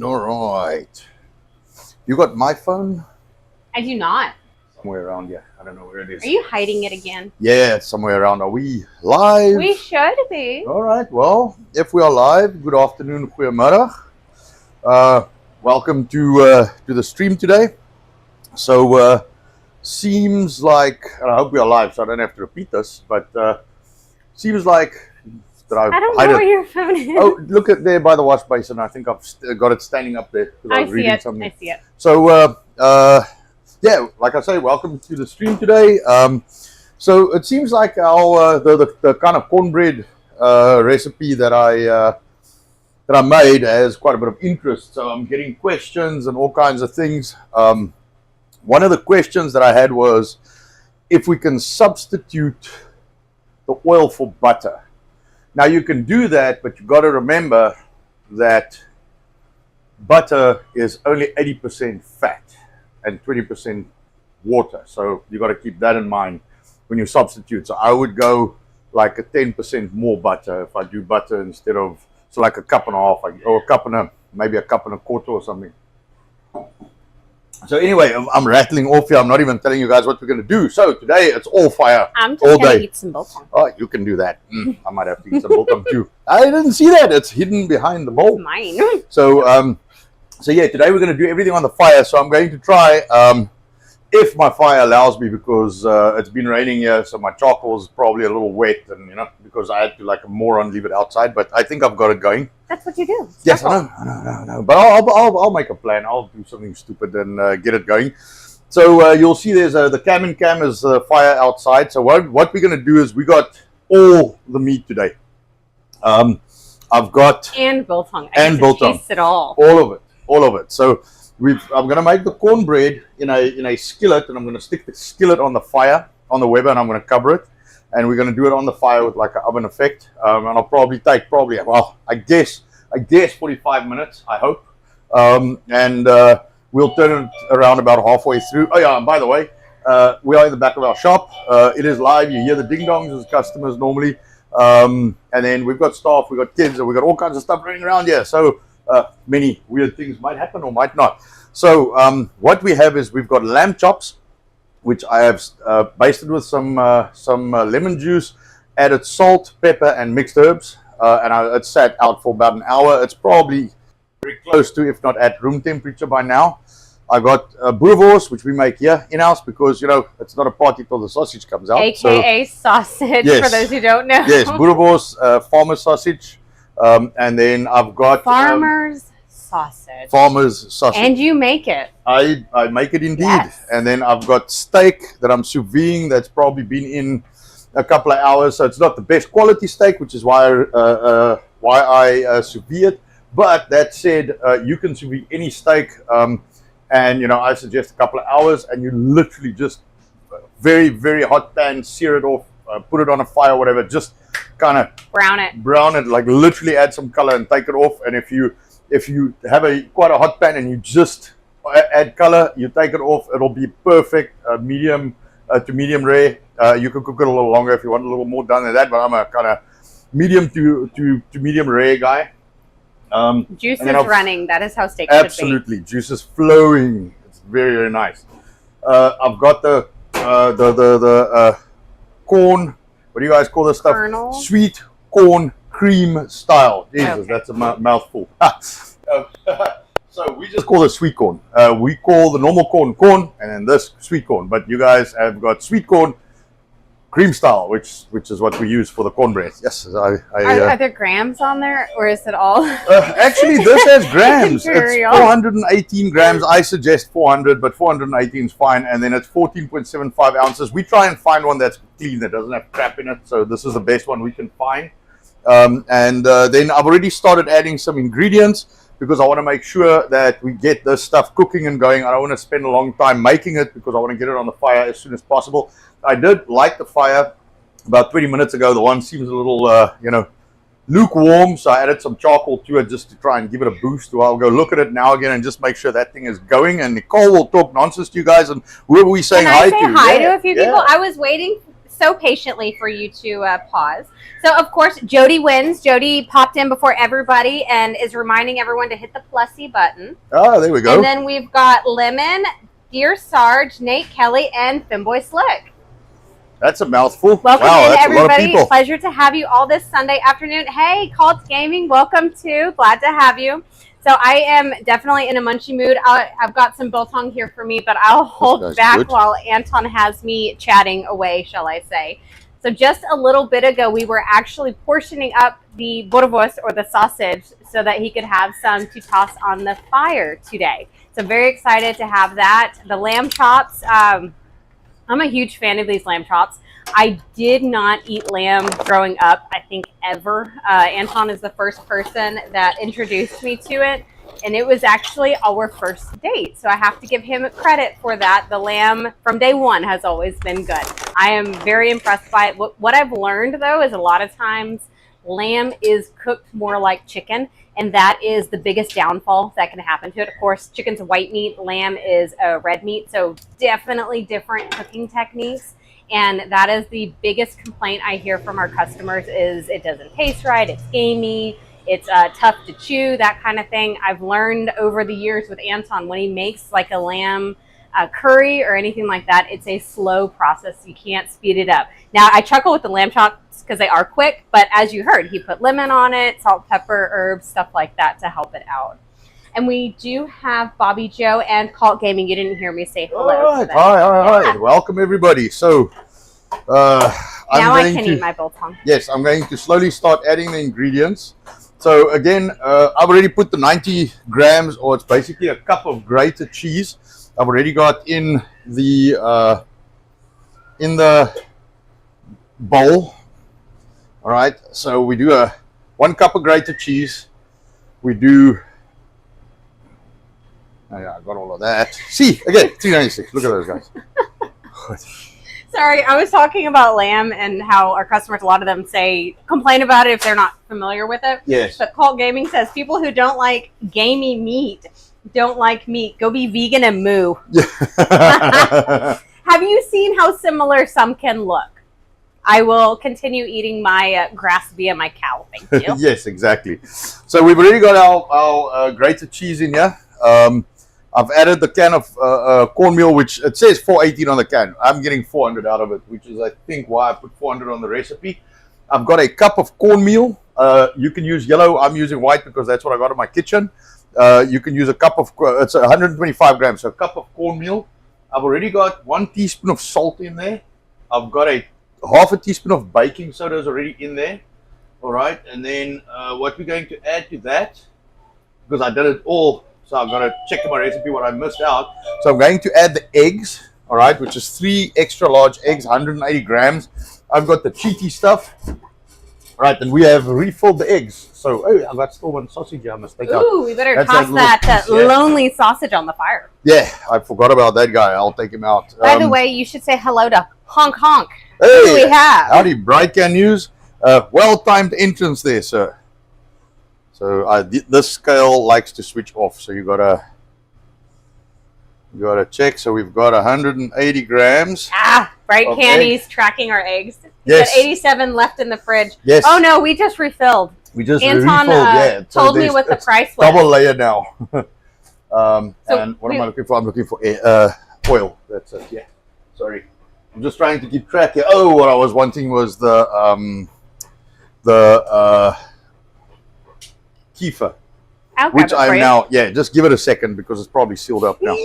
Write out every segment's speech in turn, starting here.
All right. You got my phone? I do not. Somewhere around here. I don't know where it is. Are you hiding it again? Yeah, it's somewhere around. Are we live? We should be. All right. Well, if we are live, good afternoon, goeiemiddag. Welcome to the stream today. So, seems like, and I hope we are live, so I don't have to repeat this, but seems like that I don't know where your phone is. Oh, look at there by the wash basin. I think I've got it standing up there. I see it. I see it. So, yeah, like I say, welcome to the stream today. So it seems like our the kind of cornbread recipe that I made has quite a bit of interest. So I'm getting questions and all kinds of things. One of the questions that I had was if we can substitute the oil for butter. Now you can do that, but you've got to remember that butter is only 80% fat and 20% water. So you've got to keep that in mind when you substitute. So I would go like a 10% more butter if I do butter instead of, so like a cup and a half, or a cup and a, maybe a cup and a quarter or something. So anyway, I'm rattling off here. I'm not even telling you guys what we're going to do. So today it's all fire. I'm just going to eat some biltong. Oh, you can do that. I might have to eat some biltong too. I didn't see that. It's hidden behind the bowl. It's mine. So yeah, today we're going to do everything on the fire. So I'm going to try, if my fire allows me, because it's been raining here, so my charcoal is probably a little wet, and because I had to like a moron leave it outside. But I think I've got it going. That's what you do. Yes, I know. But I'll make a plan. I'll do something stupid and get it going. So you'll see there's the cam is fire outside. So what we're going to do is we got all the meat today. I've got and biltong. And biltong. Taste it all. All of it. So I'm going to make the cornbread in a skillet, and I'm going to stick the skillet on the fire on the Weber, and I'm going to cover it. And we're going to do it on the fire with like an oven effect. And I'll probably take well, I guess 45 minutes, I hope. And we'll turn it around about halfway through. Oh yeah, and by the way, we are in the back of our shop. It is live. You hear the ding-dongs as customers normally. And then we've got staff, we've got kids, and we've got all kinds of stuff running around here. So many weird things might happen or might not. So what we have is we've got lamb chops, which I have basted with some lemon juice, added salt, pepper, and mixed herbs, and it's sat out for about an hour. It's probably very close to, if not at room temperature by now. I got Boerewors, which we make here in-house because, it's not a party till the sausage comes out. AKA sausage, yes. For those who don't know. Yes, Boerewors, farmer sausage. And then I've got... Farmer's sausage. And you make it. I make it indeed. Yes. And then I've got steak that I'm sous videing that's probably been in a couple of hours. So it's not the best quality steak, which is why I sous vide it. But that said, you can sous vide any steak. And, I suggest a couple of hours, and you literally just very, very hot pan, sear it off, put it on a fire, whatever, just kind of brown it, like literally add some color and take it off. And if you have quite a hot pan and you just add color, you take it off, it'll be perfect, medium to medium rare. You can cook it a little longer if you want a little more done than that, but I'm a kind of medium to medium rare guy. Juice is running. That is how steak absolutely should be. Juice is flowing. It's very, very nice. I've got the corn. What do you guys call this stuff? Kernel. Sweet corn cream style. Jesus, okay. That's a mouthful. So we just call it sweet corn. We call the normal corn, and then this sweet corn. But you guys have got sweet corn cream style, which is what we use for the cornbread. Yes. Are there grams on there, or is it all? Actually, this has grams. It's 418 grams. I suggest 400, but 418 is fine. And then it's 14.75 ounces. We try and find one that's clean, that doesn't have crap in it. So this is the best one we can find. Then I've already started adding some ingredients because I want to make sure that we get this stuff cooking and going. I don't want to spend a long time making it because I want to get it on the fire as soon as possible. I did light the fire about 20 minutes ago. The one seems a little, lukewarm, so I added some charcoal to it just to try and give it a boost. So I'll go look at it now again and just make sure that thing is going. And Nicole will talk nonsense to you guys, and whoever we saying hi to. Can I say hi to a few people? I was waiting so patiently for you to pause. So, of course, Jody wins. Jody popped in before everybody and is reminding everyone to hit the plussy button. Oh, there we go. And then we've got Lemon, Dear Sarge, Nate Kelly, and Femboy Slick. That's a mouthful. Welcome wow, in, that's everybody. A lot of people. Pleasure to have you all this Sunday afternoon. Hey, Cult Gaming, welcome to. Glad to have you. So I am definitely in a munchy mood. I've got some biltong here for me, but I'll hold back good. While Anton has me chatting away, shall I say. So just a little bit ago, we were actually portioning up the Boerewors, or the sausage, so that he could have some to toss on the fire today. So very excited to have that. The lamb chops, I'm a huge fan of these lamb chops. I did not eat lamb growing up, I think, ever. Anton is the first person that introduced me to it, and it was actually our first date. So I have to give him credit for that. The lamb from day one has always been good. I am very impressed by it. What I've learned, though, is a lot of times lamb is cooked more like chicken, and that is the biggest downfall that can happen to it. Of course, chicken's a white meat, lamb is a red meat, so definitely different cooking techniques. And that is the biggest complaint I hear from our customers is it doesn't taste right, it's gamey, it's tough to chew, that kind of thing. I've learned over the years with Anton, when he makes like a lamb curry or anything like that, it's a slow process. You can't speed it up. Now, I chuckle with the lamb chops because they are quick, but as you heard, he put lemon on it, salt, pepper, herbs, stuff like that to help it out. And we do have Bobby Joe and Cult Gaming. You didn't hear me say hello. All right. Hi. Welcome, everybody. So, now I can eat my biltong. Yes, I'm going to slowly start adding the ingredients. So, again, I've already put the 90 grams, or it's basically a cup of grated cheese. I've already got in the bowl. All right. So, we do 1 cup of grated cheese. We do... Oh, yeah, I got all of that. See, again, 396. Look at those guys. Sorry, I was talking about lamb and how our customers, a lot of them complain about it if they're not familiar with it. Yes. But Cult Gaming says people who don't like gamey meat don't like meat. Go be vegan and moo. Have you seen how similar some can look? I will continue eating my grass via my cow. Thank you. Yes, exactly. So we've already got our grated cheese in here. I've added the can of cornmeal, which it says 418 on the can. I'm getting 400 out of it, which is, I think, why I put 400 on the recipe. I've got a cup of cornmeal. You can use yellow. I'm using white because that's what I got in my kitchen. You can use a cup of, it's 125 grams, so a cup of cornmeal. I've already got 1 teaspoon of salt in there. I've got half a teaspoon of baking soda is already in there. All right, and then what we're going to add to that, because I did it all, so I've got to check in my recipe what I missed out. So I'm going to add the eggs, all right, which is 3 extra large eggs, 180 grams. I've got the cheaty stuff. All right, and we have refilled the eggs. So, oh, I've got still 1 sausage here I must take out. Ooh, we better toss that lonely sausage on the fire. Yeah, I forgot about that guy. I'll take him out. By the way, you should say hello to Honk Honk. Hey, who do we have? Howdy, Bright Can News. Well-timed entrance there, sir. So this scale likes to switch off, so you gotta check. So we've got 180 grams. Bright Candy's tracking our eggs. Yes. Got 87 left in the fridge. Yes. Oh no, we just refilled. We just Anton refilled. Yeah. told me what the price was. Double layer now. And what am I looking for? I'm looking for oil. That's it. Yeah. Sorry, I'm just trying to keep track here. Oh, what I was wanting was the kefir, which I'm now. Yeah, just give it a second because it's probably sealed up now.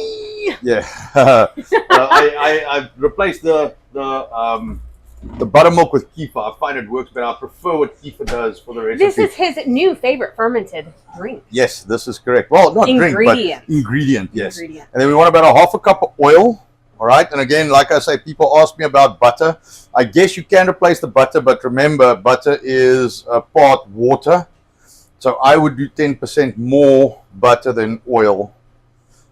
Yeah. I replaced the buttermilk with kefir. I find it works better. I prefer what kefir does for the recipe. This is his new favorite fermented drink. Yes, this is correct. Well, not drink, but ingredient. Yes. Ingredient. And then we want about a half a cup of oil. All right. And again, like I say, people ask me about butter. I guess you can replace the butter, but remember, butter is part water. So I would do 10% more butter than oil.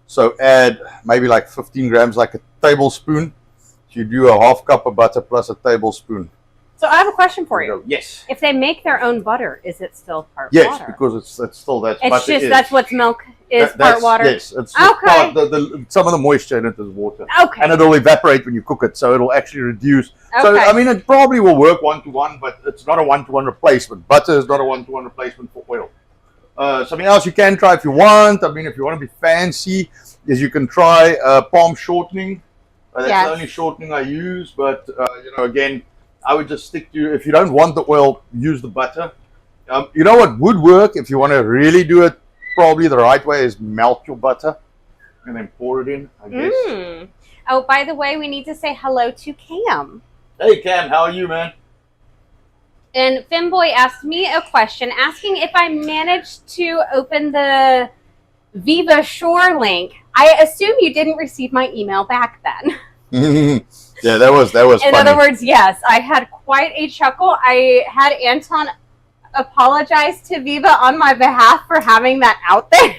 So add maybe like 15 grams, like a tablespoon. So you do a half cup of butter plus a tablespoon. So I have a question for you. Yes. If they make their own butter, is it still part water? Yes, because it's still that. It's just that's what's milk is part water. Yes, it's okay. Some of the moisture in it is water. Okay. And it'll evaporate when you cook it, so it'll actually reduce. Okay. So I mean, it probably will work 1-to-1, but it's not a 1-to-1 replacement. Butter is not a 1-to-1 replacement for oil. Something else you can try if you want. I mean, if you want to be fancy, is you can try palm shortening. That's the only shortening I use, but you know, again, I would just stick to, if you don't want the oil, use the butter. You know what would work if you want to really do it probably the right way is melt your butter and then pour it in, I guess. Oh, by the way, we need to say hello to Cam. Hey, Cam, how are you, man? And Femboy asked me a question asking if I managed to open the Viva Shore link. I assume you didn't receive my email back then. Yeah, that was In other words, yes, I had quite a chuckle. I had Anton apologize to Viva on my behalf for having that out there.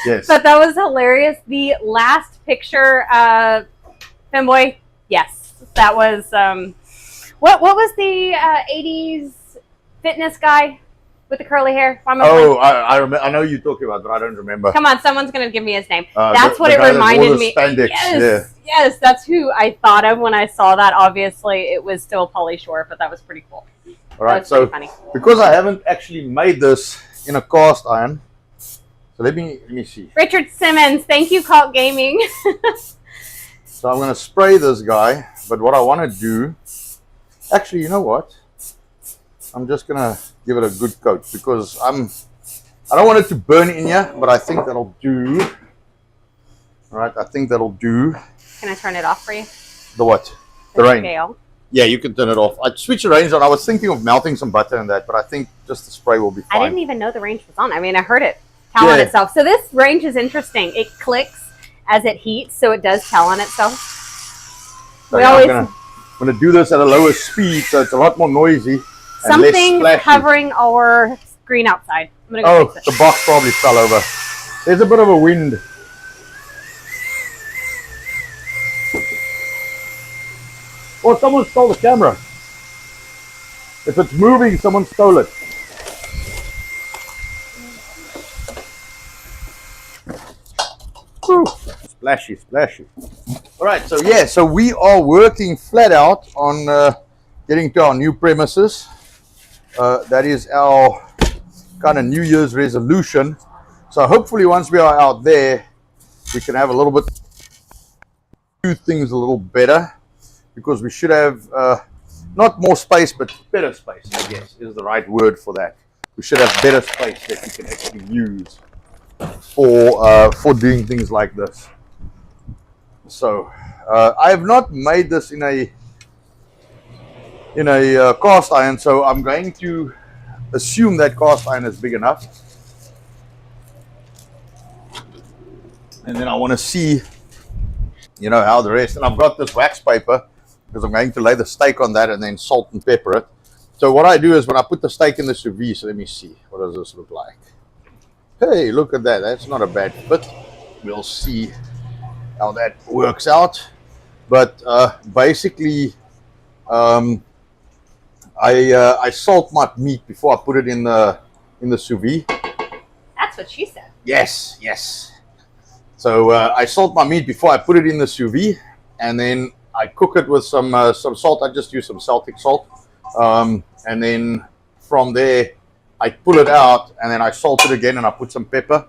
Yes. But that was hilarious. The last picture, Femboy, yes, that was, what was the 80s fitness guy with the curly hair? I know you're talking about, but I don't remember. Come on, someone's going to give me his name. That's what it reminded me. Spandex. Yes, that's who I thought of when I saw that. Obviously, it was still Pauly Shore, but that was pretty cool. All right, so because I haven't actually made this in a cast iron, so let me see. Richard Simmons, thank you, Cult Gaming. So I'm going to spray this guy, but what I want to do, actually, you know what? I'm just going to give it a good coat because I don't want it to burn in here, but I think that'll do. All right, I think that'll do. Can I turn it off for you? The what? The rain. Scale. Yeah, you can turn it off. I switched the range on. I was thinking of melting some butter in that, but I think just the spray will be fine. I didn't even know the range was on. I mean, I heard it tell on itself. So this range is interesting. It clicks as it heats, so it does tell on itself. So I'm going to do this at a lower speed, so it's a lot more noisy. Something covering our screen outside. I'm gonna go fix it. The box probably fell over. There's a bit of a wind. Oh, someone stole the camera. If it's moving, someone stole it. Whew. Splashy, splashy. All right, so yeah, so we are working flat out on getting to our new premises. That is our kind of New Year's resolution. So hopefully once we are out there, we can have a little bit, do things a little better, because we should have not more space, but better space, I guess, is the right word for that. We should have better space that we can actually use for doing things like this. So I have not made this in a cast iron, so I'm going to assume that cast iron is big enough, and then I want to see, you know, how the rest. And I've got this wax paper because I'm going to lay the steak on that and then salt and pepper it. So what I do is when I put the steak in the sous vide, so let me see, what does this look like? Hey, look at that. That's not a bad fit. We'll see how that works out. But basically, I salt my meat before I put it in the sous vide. That's what she said. Yes, yes. So I salt my meat before I put it in the sous vide, and then I cook it with some salt. I just use some Celtic salt, and then from there I pull it out, and then I salt it again, and I put some pepper,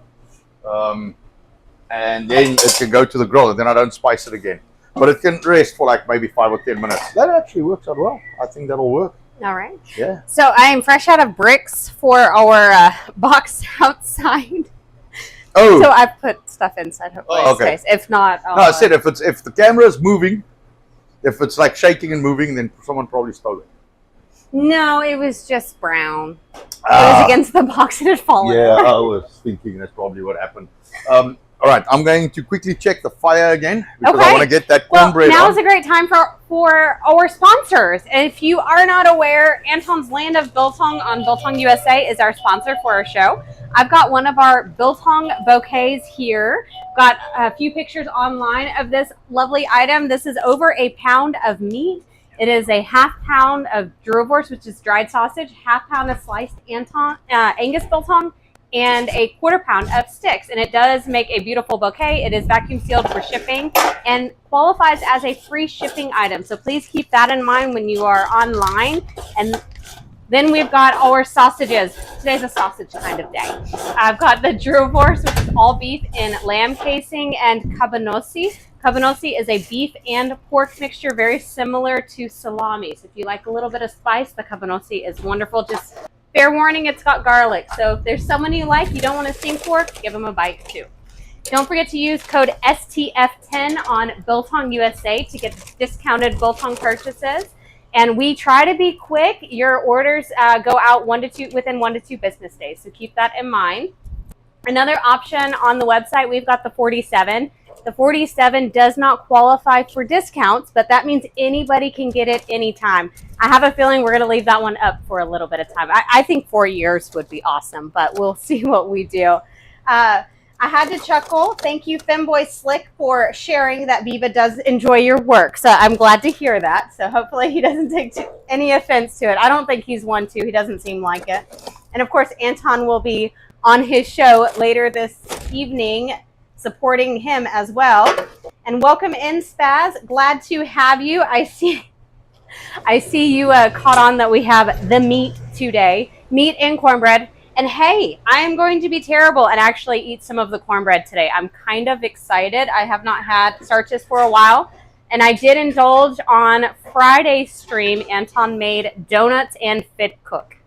and then it can go to the grill, and then I don't spice it again. But it can rest for like maybe 5 or 10 minutes. That actually works out well. I think that'll work. All right. Yeah. So I am fresh out of bricks for our box outside. Oh. So I put stuff inside. Hopefully it stays. If not, no, I said if the camera is moving, if it's like shaking and moving, then someone probably stole it. No, it was just brown. It was against the box and it had fallen. Yeah, I was thinking that's probably what happened. All right, I'm going to quickly check the fire again because I want to get that cornbread now is a great time for our sponsors. If you are not aware, Anton's Land of Biltong on Biltong USA is our sponsor for our show. I've got one of our Biltong bouquets here. Got a few pictures online of this lovely item. This is over a pound of meat. It is a ½ pound of Boerewors, which is dried sausage, ½ pound of sliced Angus biltong, and a ¼ pound of sticks. And it does make a beautiful bouquet. It is vacuum sealed for shipping and qualifies as a free shipping item. So please keep that in mind when you are online. And then we've got our sausages. Today's a sausage kind of day. I've got the Boerewors, which is all beef in lamb casing, and cabanossi. Cabanossi is a beef and pork mixture, very similar to salami. So if you like a little bit of spice, the cabanossi is wonderful. Just fair warning, it's got garlic. So if there's someone you like, you don't want to steam pork, give them a bite too. Don't forget to use code S.T.F. 10 on Biltong USA to get discounted biltong purchases. And we try to be quick. Your orders go out within 1 to 2 business days. So keep that in mind. Another option on the website, we've got the 47. The 47 does not qualify for discounts, but that means anybody can get it anytime. I have a feeling we're going to leave that one up for a little bit of time. I think 4 years would be awesome, but we'll see what we do. I had to chuckle. Thank you, Femboy Slick, for sharing that Viva does enjoy your work. So I'm glad to hear that. So hopefully he doesn't take any offense to it. I don't think he's one to. He doesn't seem like it. And of course, Anton will be on his show later this evening, supporting him as well. And welcome in, Spaz. Glad to have you. I see you caught on that we have the meat today. Meat and cornbread. And hey, I am going to be terrible and actually eat some of the cornbread today. I'm kind of excited. I have not had starches for a while. And I did indulge on Friday's stream. Anton made donuts and fit cook.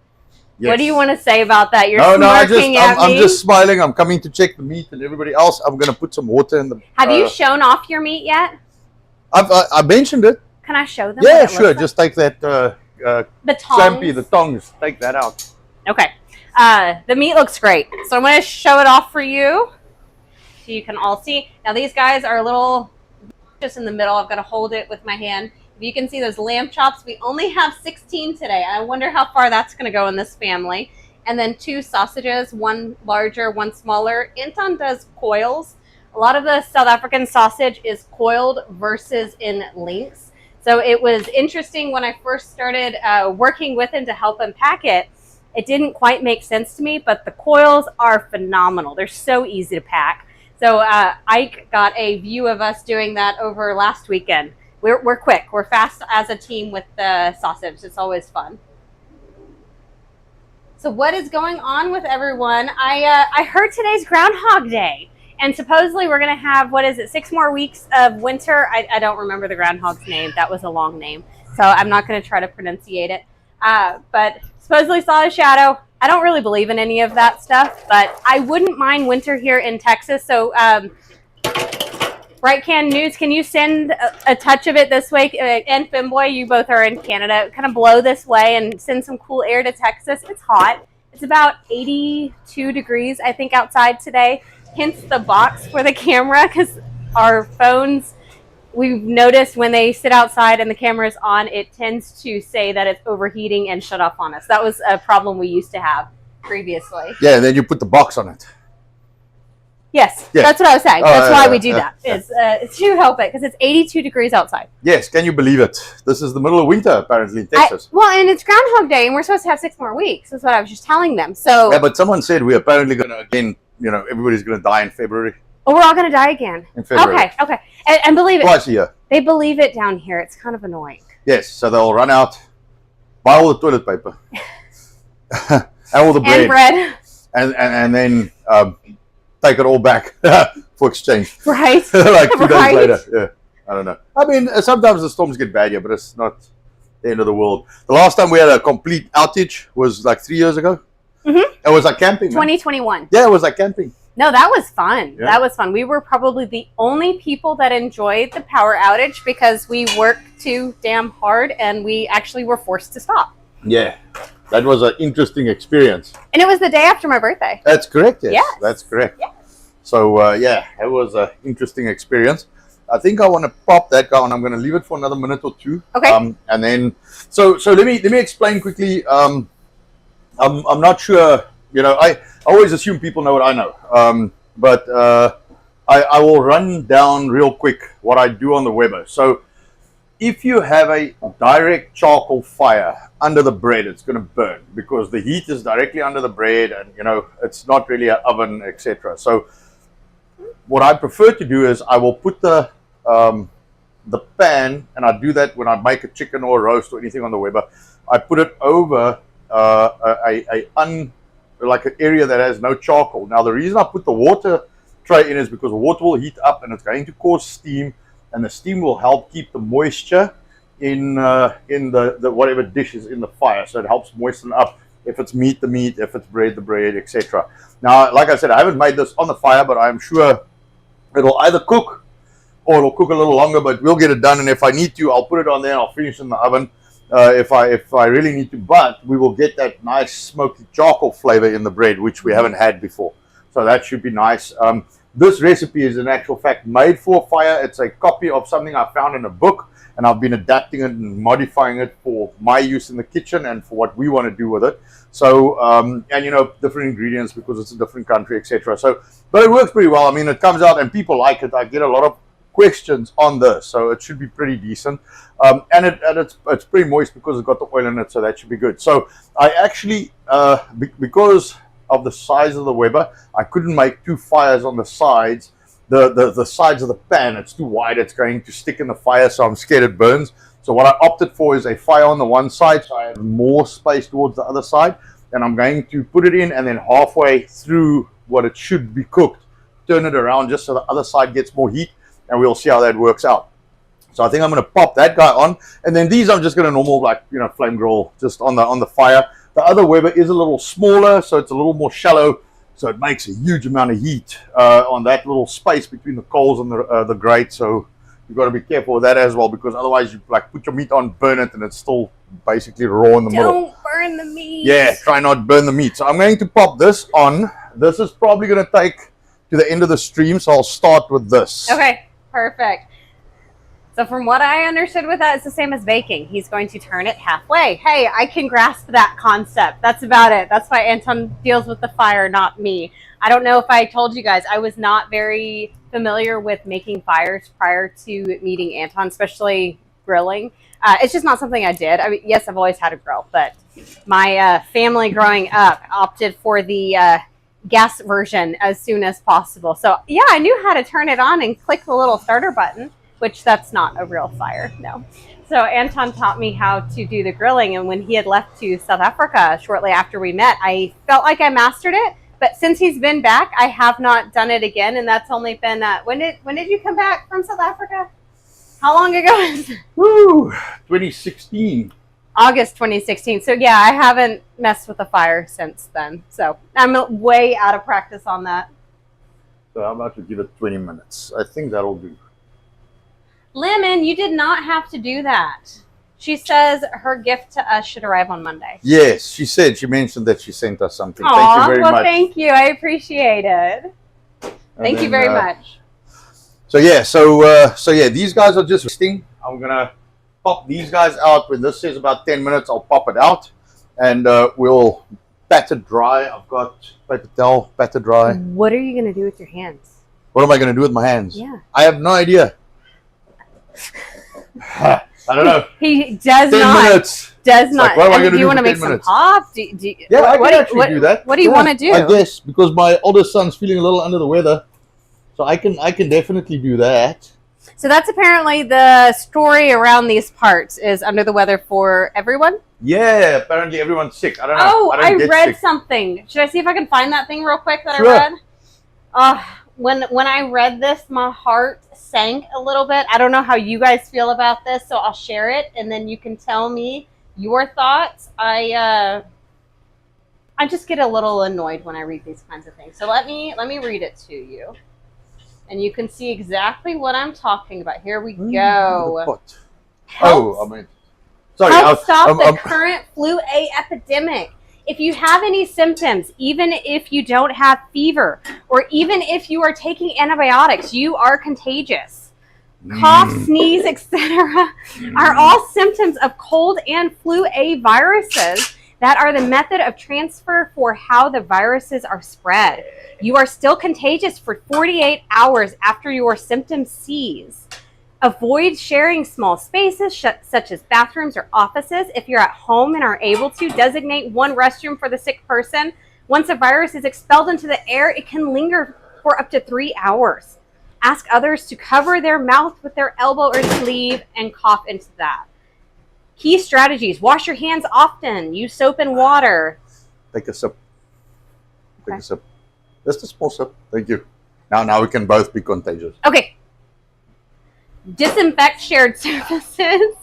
Yes. What do you want to say about that? You're smirking at me. I'm just smiling. I'm coming to check the meat and everybody else. I'm going to put some water in the... Have you shown off your meat yet? I mentioned it. Can I show them? Yeah, sure. Just take that the champy, the tongs. Take that out. Okay. The meat looks great. So I'm going to show it off for you so you can all see. Now these guys are a little just in the middle. I've got to hold it with my hand. If you can see those lamb chops, we only have 16 today. I wonder how far that's going to go in this family. And then 2 sausages, one larger, one smaller. Anton does coils. A lot of the South African sausage is coiled versus in links. So it was interesting when I first started working with him to help him pack it. It didn't quite make sense to me, but the coils are phenomenal. They're so easy to pack. So Ike got a view of us doing that over last weekend. We're quick. We're fast as a team with the sausage. It's always fun. So what is going on with everyone? I heard today's Groundhog Day. And supposedly we're going to have, 6 more weeks of winter. I don't remember the groundhog's name. That was a long name. So I'm not going to try to pronunciate it. But supposedly saw a shadow. I don't really believe in any of that stuff, but I wouldn't mind winter here in Texas. So Bright Can News, can you send a touch of it this way? And Femboy, you both are in Canada. Kind of blow this way and send some cool air to Texas. It's hot. It's about 82 degrees, I think, outside today. Hence the box for the camera, because our phones, we've noticed when they sit outside and the camera is on, it tends to say that it's overheating and shut off on us. That was a problem we used to have previously. Yeah, and then you put the box on it. Yes, that's what I was saying. That's why we do that. It's to help it, because it's 82 degrees outside. Yes, can you believe it? This is the middle of winter, apparently, in Texas. And it's Groundhog Day, and we're supposed to have 6 more weeks. That's what I was just telling them. So yeah, but someone said we're apparently going to, again, everybody's going to die in February. Oh, we're all going to die again. In February. Okay. And believe it. Twice a year. They believe it down here. It's kind of annoying. Yes, so they'll run out, buy all the toilet paper, and all the bread. And then take it all back for exchange. Right. Like 2 days later. Yeah, I don't know. I mean, sometimes the storms get bad here, but it's not the end of the world. The last time we had a complete outage was like 3 years ago. Mm-hmm. It was like camping. 2021. Yeah, it was like camping. No, that was fun. Yeah. That was fun. We were probably the only people that enjoyed the power outage because we worked too damn hard and we actually were forced to stop. Yeah, that was an interesting experience. And it was the day after my birthday. That's correct, yes. Yes. That's correct. Yes. So, it was an interesting experience. I think I want to pop that guy and I'm going to leave it for another minute or 2. Okay. And then, so let me explain quickly. I'm not sure, I always assume people know what I know. But I will run down real quick what I do on the Weber. So if you have a direct charcoal fire under the bread, it's going to burn because the heat is directly under the bread, and it's not really an oven, etc. So what I prefer to do is I will put the pan, and I do that when I make a chicken or a roast or anything on the Weber. I put it over like an area that has no charcoal. Now the reason I put the water tray in is because the water will heat up and it's going to cause steam, and the steam will help keep the moisture in the whatever dish is in the fire. So it helps moisten up. If it's meat, the meat. If it's bread, the bread, etc. Now, like I said, I haven't made this on the fire, but I'm sure it'll either cook or it'll cook a little longer. But we'll get it done. And if I need to, I'll put it on there and I'll finish in the oven if I really need to. But we will get that nice smoky charcoal flavor in the bread, which we haven't had before. So that should be nice. This recipe is in actual fact made for fire. It's a copy of something I found in a book, and I've been adapting it and modifying it for my use in the kitchen and for what we want to do with it. So, and different ingredients because it's a different country, etc. So, but it works pretty well. I mean, it comes out and people like it. I get a lot of questions on this, so it should be pretty decent. And it's pretty moist because it's got the oil in it, so that should be good. So I actually, because of the size of the Weber, I couldn't make two fires on the sides. The sides of the pan, it's too wide, it's going to stick in the fire, so I'm scared it burns. So what I opted for is a fire on the one side, so I have more space towards the other side, and I'm going to put it in, and then halfway through what it should be cooked, turn it around just so the other side gets more heat, and we'll see how that works out. So I think I'm going to pop that guy on, and then these I'm just going to normal, like, flame grill just on the fire. The other Weber is a little smaller, so it's a little more shallow, so it makes a huge amount of heat on that little space between the coals and the grate. So you've got to be careful with that as well, because otherwise you put your meat on, burn it, and it's still basically raw in the middle. Don't burn the meat. Yeah, try not burn the meat. So I'm going to pop this on. This is probably going to take to the end of the stream, so I'll start with this. Okay, perfect. So from what I understood with that, it's the same as baking. He's going to turn it halfway. Hey, I can grasp that concept. That's about it. That's why Anton deals with the fire, not me. I don't know if I told you guys, I was not very familiar with making fires prior to meeting Anton, especially grilling. It's just not something I did. I mean, yes, I've always had a grill, but my family growing up opted for the gas version as soon as possible. So yeah, I knew how to turn it on and click the little starter button, which that's not a real fire, no. So Anton taught me how to do the grilling, and when he had left to South Africa shortly after we met, I felt like I mastered it, but since he's been back, I have not done it again, and that's only been, when did you come back from South Africa? How long ago is it? Woo, 2016. August 2016. So yeah, I haven't messed with a fire since then. So I'm way out of practice on that. So how about we give it 20 minutes? I think that'll do. Lemon, you did not have to do that. She says her gift to us should arrive on Monday. Yes, she mentioned that she sent us something. Aww, thank you very much. Thank you. I appreciate it. Thank you very much. So yeah, these guys are just resting. I'm gonna pop these guys out. When this says about 10 minutes, I'll pop it out, and we'll batter dry. I've got paper towel, batter dry. What are you gonna do with your hands? What am I gonna do with my hands? Yeah, I have no idea. I don't know. He does 10 not. minutes. Does not. Like, what am I going to do? Do you want to make minutes? some pop? Yeah, I can actually do that. What do you want to do? I guess because my oldest son's feeling a little under the weather, so I can definitely do that. So that's apparently the story around these parts is under the weather for everyone. Yeah, apparently everyone's sick. I don't know. Oh, I read something. Should I see if I can find that thing real quick that Sure. I read? When I read this, my heart sank a little bit. I don't know how you guys feel about this, so I'll share it, and then you can tell me your thoughts. I just get a little annoyed when I read these kinds of things. So let me read it to you, and you can see exactly what I'm talking about. Here we go. Sorry. Help stop the current flu A epidemic. If you have any symptoms, even if you don't have fever, or even if you are taking antibiotics, you are contagious. Cough, sneeze, etc. are all symptoms of cold and flu A viruses that are the method of transfer for how the viruses are spread. You are still contagious for 48 hours after your symptoms cease. Avoid sharing small spaces such as bathrooms or offices. If you're at home and are able to, designate one restroom for the sick person. Once a virus is expelled into the air, it can linger for up to 3 hours. Ask others to cover their mouth with their elbow or sleeve and cough into that. Key strategies: wash your hands often, use soap and water. Take a sip. Take a sip. Just a small sip. Thank you. Now we can both be contagious. Okay. Disinfect shared surfaces.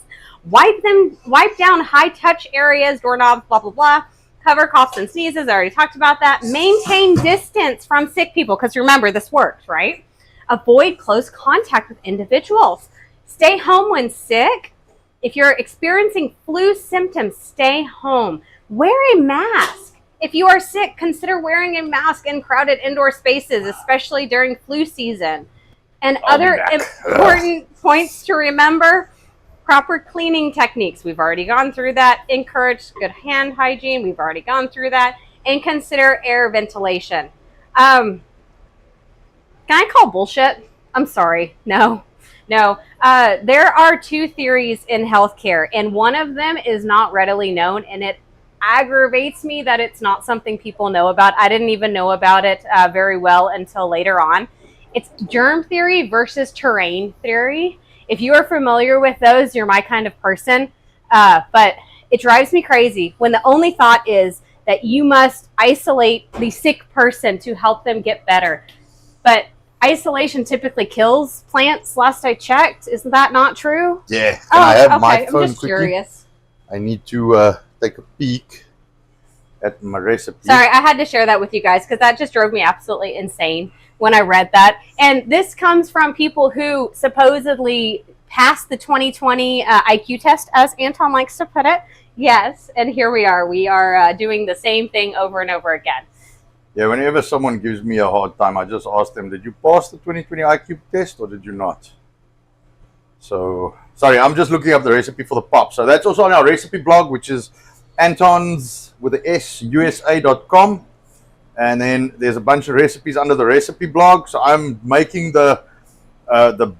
Wipe down high touch areas, doorknobs, blah, blah, blah. Cover coughs and sneezes. I already talked about that. Maintain distance from sick people, because remember, this works, right? Avoid close contact with individuals. Stay home when sick. If you're experiencing flu symptoms, stay home. Wear a mask. If you are sick, consider wearing a mask in crowded indoor spaces, especially during flu season. And other important points to remember: proper cleaning techniques. We've already gone through that. Encourage good hand hygiene. We've already gone through that. And consider air ventilation. Can I call bullshit? I'm sorry. No. There are 2 theories in healthcare, and one of them is not readily known, and it aggravates me that it's not something people know about. I didn't even know about it very well until later on. It's germ theory versus terrain theory. If you are familiar with those, you're my kind of person. But it drives me crazy when the only thought is that you must isolate the sick person to help them get better. But isolation typically kills plants, last I checked. Isn't that not true? Yeah. Can I have my phone I'm just quickly? Curious. I need to take a peek at my recipe. Sorry, I had to share that with you guys because that just drove me absolutely insane when I read that. And this comes from people who supposedly passed the 2020 IQ test, as Anton likes to put it. Yes, and here we are. We are doing the same thing over and over again. Yeah, whenever someone gives me a hard time, I just ask them, did you pass the 2020 IQ test or did you not? So, sorry, I'm just looking up the recipe for the pop. So that's also on our recipe blog, which is Anton's with the S, USA.com. And then there's a bunch of recipes under the recipe blog. So I'm making the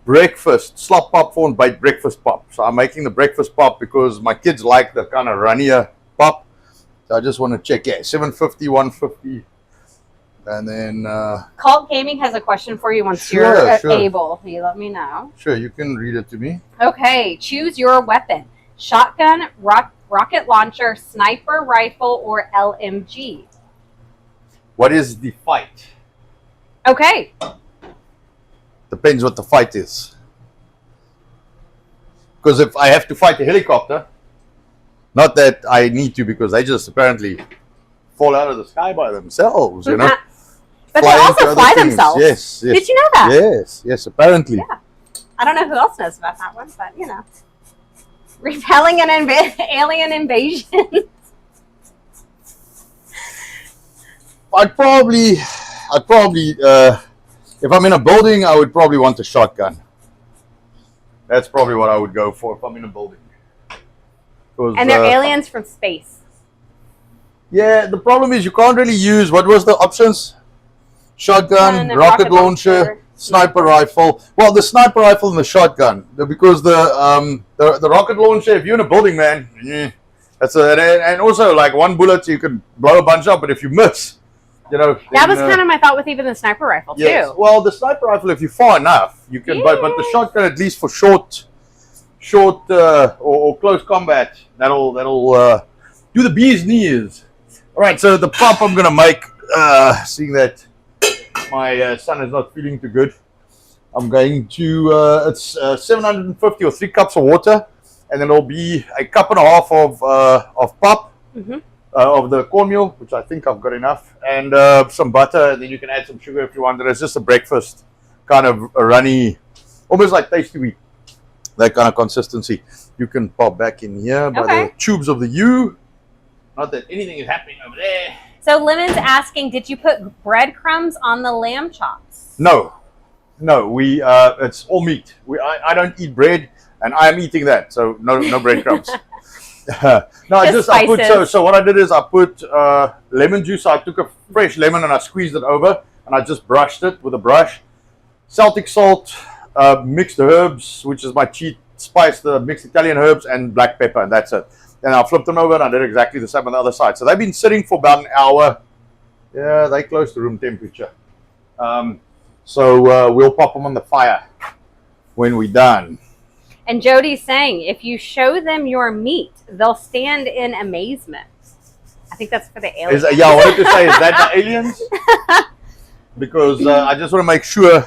breakfast slop pop for and baked breakfast pop. So I'm making the breakfast pop because my kids like the kind of runnier pop. So I just want to check. Yeah, 750, 150. And then Cult Gaming has a question for you once you're able. You let me know. Sure, you can read it to me. Okay, choose your weapon: shotgun, rocket launcher, sniper rifle, or LMG. What is the fight? Okay. Depends what the fight is. Because if I have to fight a helicopter, not that I need to, because they just apparently fall out of the sky by themselves, you know. But they also fly themselves. Yes. Did you know that? Yes, apparently. Yeah. I don't know who else knows about that one, but you know. Repelling an alien invasion. I'd probably, if I'm in a building, I would probably want a shotgun. That's probably what I would go for if I'm in a building. And they're aliens from space. Yeah, the problem is you can't really use, what was the options? Shotgun, rocket launcher, sniper rifle. Well, the sniper rifle and the shotgun, because the rocket launcher, if you're in a building, man, and also like one bullet you can blow a bunch up, but if you miss, you know. That was kind of my thought with even the sniper rifle too. Yes. Well, the sniper rifle, if you're far enough, you can. But the shotgun, at least for short or close combat, that'll do the bee's knees. All right. So the pop I'm gonna make, seeing that my son is not feeling too good, I'm going to. It's 750 or 3 cups of water, and then it'll be a cup and a half of pop. Mm-hmm. Of the cornmeal, which I think I've got enough, and some butter, and then you can add some sugar if you want. It's just a breakfast kind of a runny, almost like tasty wheat, that kind of consistency. You can pop back in here by the tubes of the U. Not that anything is happening over there. So Lemon's asking, did you put breadcrumbs on the lamb chops? No, we it's all meat. I don't eat bread, and I am eating that, so no breadcrumbs. No, I put so what I did is I put lemon juice. So I took a fresh lemon and I squeezed it over and I just brushed it with a brush. Celtic salt, mixed herbs, which is my cheat spice, the mixed Italian herbs, and black pepper, and that's it. And I flipped them over and I did exactly the same on the other side. So they've been sitting for about an hour. Yeah, they're close to room temperature. So we'll pop them on the fire when we're done. And Jody's saying, if you show them your meat, they'll stand in amazement. I think that's for the aliens. Yeah, I wanted to say, is that the aliens? Because I just want to make sure.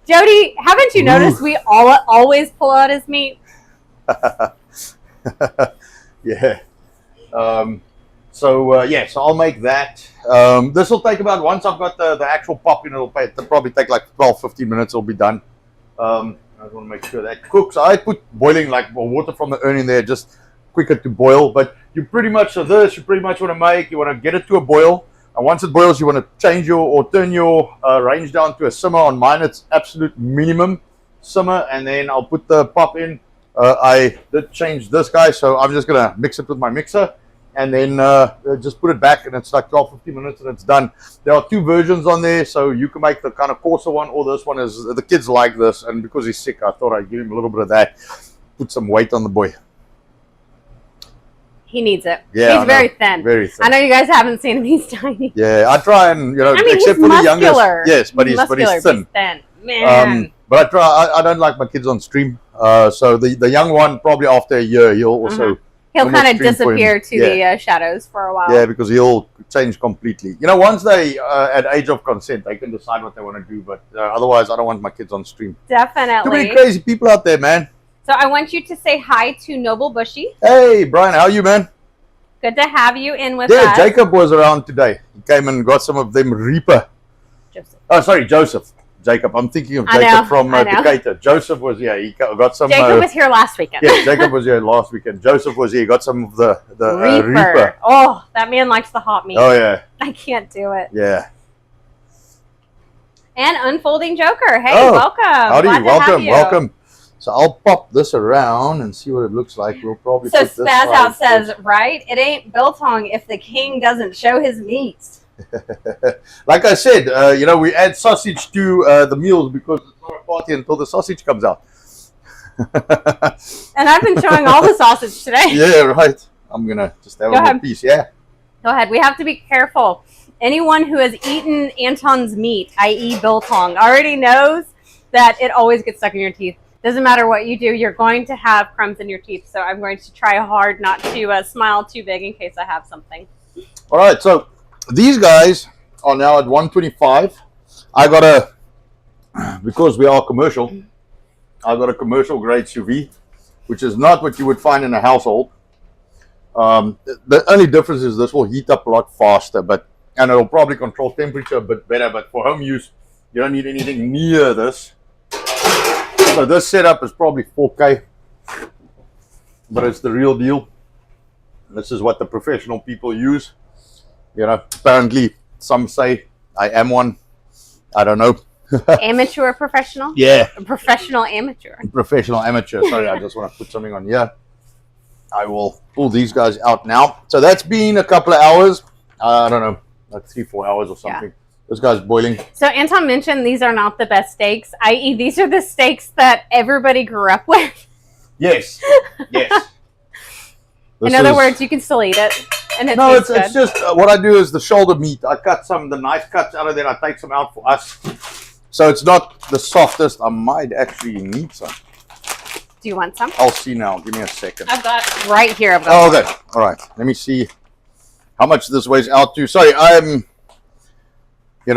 Jody, haven't you noticed we always pull out his meat? Yeah. So I'll make that. This will take about, once I've got the actual pop in, it'll probably take like 12-15 minutes. It'll be done. I just want to make sure that cooks. I put boiling like water from the urn in there, just quicker to boil. But you pretty much, you pretty much want to make, you want to get it to a boil. And once it boils, you want to change or turn your range down to a simmer. On mine, it's absolute minimum simmer. And then I'll put the pop in. I did change this guy, so I'm just going to mix it with my mixer. And then just put it back, and it's like 12-15 minutes, and it's done. There are 2 versions on there, so you can make the kind of coarser one, or this one is, the kids like this. And because he's sick, I thought I'd give him a little bit of that. Put some weight on the boy. He needs it. Yeah, he's very thin. Very thin. I know you guys haven't seen him. He's tiny. Yeah, I try and, I mean, except he's for muscular. the youngest. Yes, but he's thin. He's thin. Man. But I try. I don't like my kids on stream. So the young one, probably after a year, he'll also he'll kind of disappear to the shadows for a while. Yeah, because he'll change completely. Once they at age of consent, they can decide what they want to do. But otherwise, I don't want my kids on stream. Definitely. Too many crazy people out there, man. So I want you to say hi to Noble Bushy. Hey, Brian, how are you, man? Good to have you in with us. Yeah, Jacob was around today. He came and got some of them Reaper. Joseph. Oh, sorry, Joseph. Jacob. I'm thinking of Jacob from Decatur. Joseph was, he got some. Jacob was here last weekend. Yeah, Jacob was here last weekend. Joseph was here. He got some of the Reaper. Oh, that man likes the hot meat. Oh, yeah. I can't do it. Yeah. And Unfolding Joker. Hey, welcome. Howdy, welcome. So I'll pop this around and see what it looks like. We'll probably put this Spaz Out says, right? It ain't biltong if the king doesn't show his meat. Like I said, we add sausage to the meals because it's not a party until the sausage comes out. And I've been showing all the sausage today. Yeah, right. I'm going to just have a piece, yeah. Go ahead. We have to be careful. Anyone who has eaten Anton's meat, i.e. biltong, already knows that it always gets stuck in your teeth. Doesn't matter what you do, you're going to have crumbs in your teeth. So I'm going to try hard not to smile too big in case I have something. All right, so these guys are now at 125. I got because we are commercial, I got a commercial grade sous vide, which is not what you would find in a household. The only difference is this will heat up a lot faster, and it'll probably control temperature a bit better. But for home use, you don't need anything near this. So this setup is probably 4K, but it's the real deal. This is what the professional people use. Apparently some say I am one. I don't know. Amateur professional? Yeah. A professional amateur. Professional amateur. Sorry, I just want to put something on here. I will pull these guys out now. So that's been a couple of hours. I don't know, like 3-4 hours or something. Yeah. This guy's boiling. So Anton mentioned these are not the best steaks, i.e. these are the steaks that everybody grew up with. Yes. Yes. In other words, you can still eat it. And it's just what I do is the shoulder meat. I cut some of the nice cuts out of there. I take some out for us. So it's not the softest. I might actually need some. Do you want some? I'll see now. Give me a second. I've got right here. Okay. All right. Let me see how much this weighs out to. Sorry, I'm...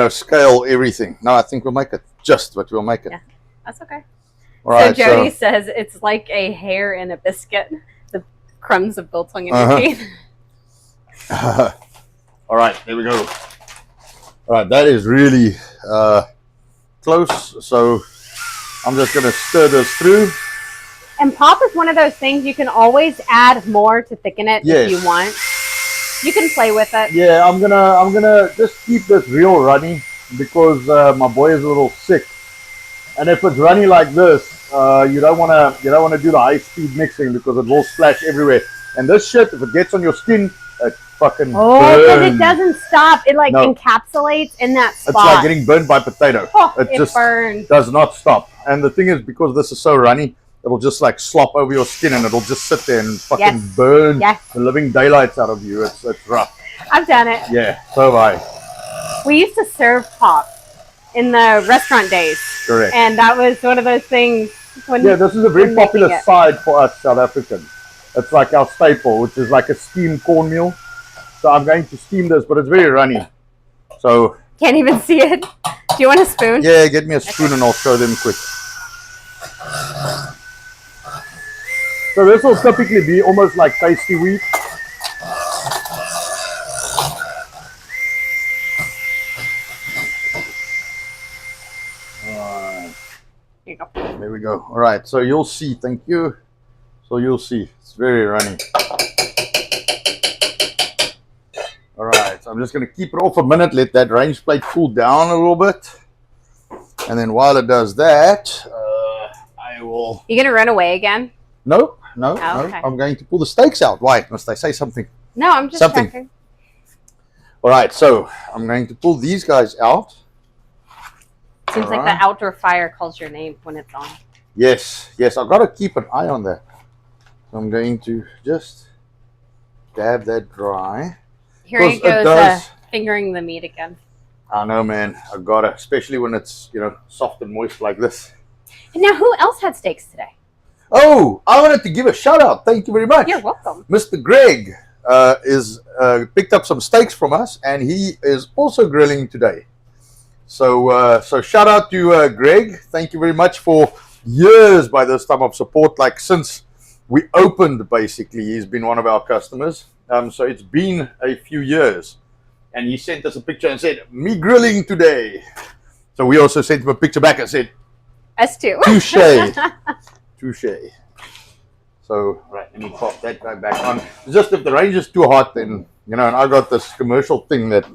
scale everything. No, I think we'll make it but we'll make it. Yeah, that's okay. All right, so Jody says it's like a hair in a biscuit. The crumbs of biltong in your teeth. All right, there we go. All right, that is really close. So I'm just going to stir this through. And pop is one of those things you can always add more to thicken it if you want. You can play with it. Yeah, I'm gonna just keep this real runny because my boy is a little sick. And if it's runny like this, you don't wanna do the high speed mixing because it will splash everywhere. And this shit, if it gets on your skin, it fucking because burns. it doesn't stop. It like encapsulates in that spot. It's like getting burnt by potato. Oh, it just burns. Does not stop. And the thing is, because this is so runny, it'll just like slop over your skin and it'll just sit there and fucking burn the living daylights out of you. It's rough. I've done it. Yeah, so have I. We used to serve pop in the restaurant days. Correct. And that was one of those things. This is a very popular side for us South Africans. It's like our staple, which is like a steamed cornmeal. So I'm going to steam this, but it's very runny. So can't even see it. Do you want a spoon? Yeah, get me a spoon and I'll show them quick. So this will typically be almost like tasty wheat. Here you go. There we go. All right, so you'll see. Thank you. So you'll see. It's very runny. All right, so I'm just going to keep it off a minute. Let that range plate cool down a little bit. And then while it does that, I will... You going to run away again? No. Oh, okay. I'm going to pull the steaks out. Why? Must I say something? No, I'm just checking. All right, so I'm going to pull these guys out. Seems like the outdoor fire calls your name when it's on. Yes. I've got to keep an eye on that. So I'm going to just dab that dry. Here he goes, fingering the meat again. I know, man. I got to, especially when it's, soft and moist like this. And now, who else had steaks today? Oh, I wanted to give a shout out. Thank you very much. You're welcome. Mr. Greg picked up some steaks from us, and he is also grilling today. So shout out to Greg. Thank you very much for years by this time of support. Like since we opened, basically, he's been one of our customers. So it's been a few years. And he sent us a picture and said, me grilling today. So we also sent him a picture back and said, S2. Touche. So, right, let me pop that guy back on. Just if the range is too hot, then, and I got this commercial thing that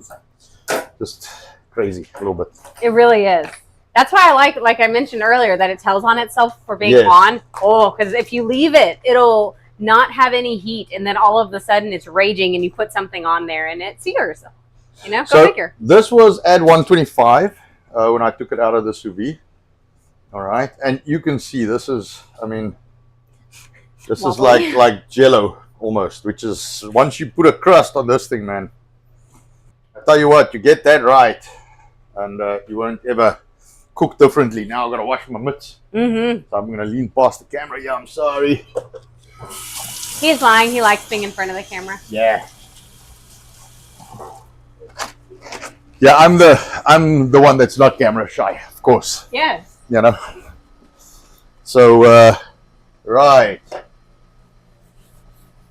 just crazy a little bit. It really is. That's why I like I mentioned earlier, that it tells on itself for being on. Oh, because if you leave it, it'll not have any heat, and then all of a sudden it's raging, and you put something on there, and it sears. Go figure. This was at 125 when I took it out of the sous vide. All right, and you can see this is, this is like Jello almost, which is once you put a crust on this thing, man. I tell you what, you get that right, and you won't ever cook differently. Now I've got to wash my mitts. So I'm going to lean past the camera. Yeah, I'm sorry. He's lying. He likes being in front of the camera. Yeah. Yeah, I'm the one that's not camera shy, of course. Yes. So, right.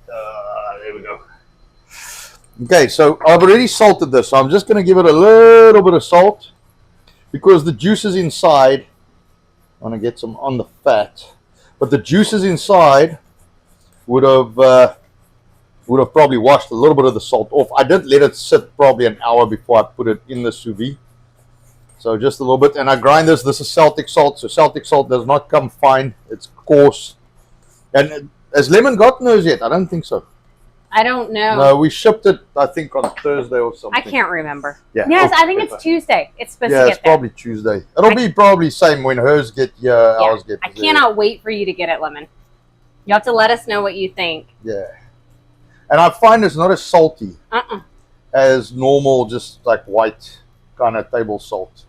There we go. Okay, so I've already salted this, so I'm just going to give it a little bit of salt because the juices inside, I want to get some on the fat, but the juices inside would have probably washed a little bit of the salt off. I did let it sit probably an hour before I put it in the sous vide. So just a little bit, and I grind this. This is Celtic salt, so Celtic salt does not come fine. It's coarse. And has Lemon gotten those yet? I don't think so. I don't know. No, we shipped it, I think, on Thursday or something. I can't remember. Yeah. Yes, I think it's Tuesday. It's supposed to get there. Yeah, it's probably Tuesday. It'll be probably same when hers get here, ours get I cannot wait for you to get it, Lemon. You have to let us know what you think. Yeah. And I find it's not as salty as normal, just like white kind of table salt.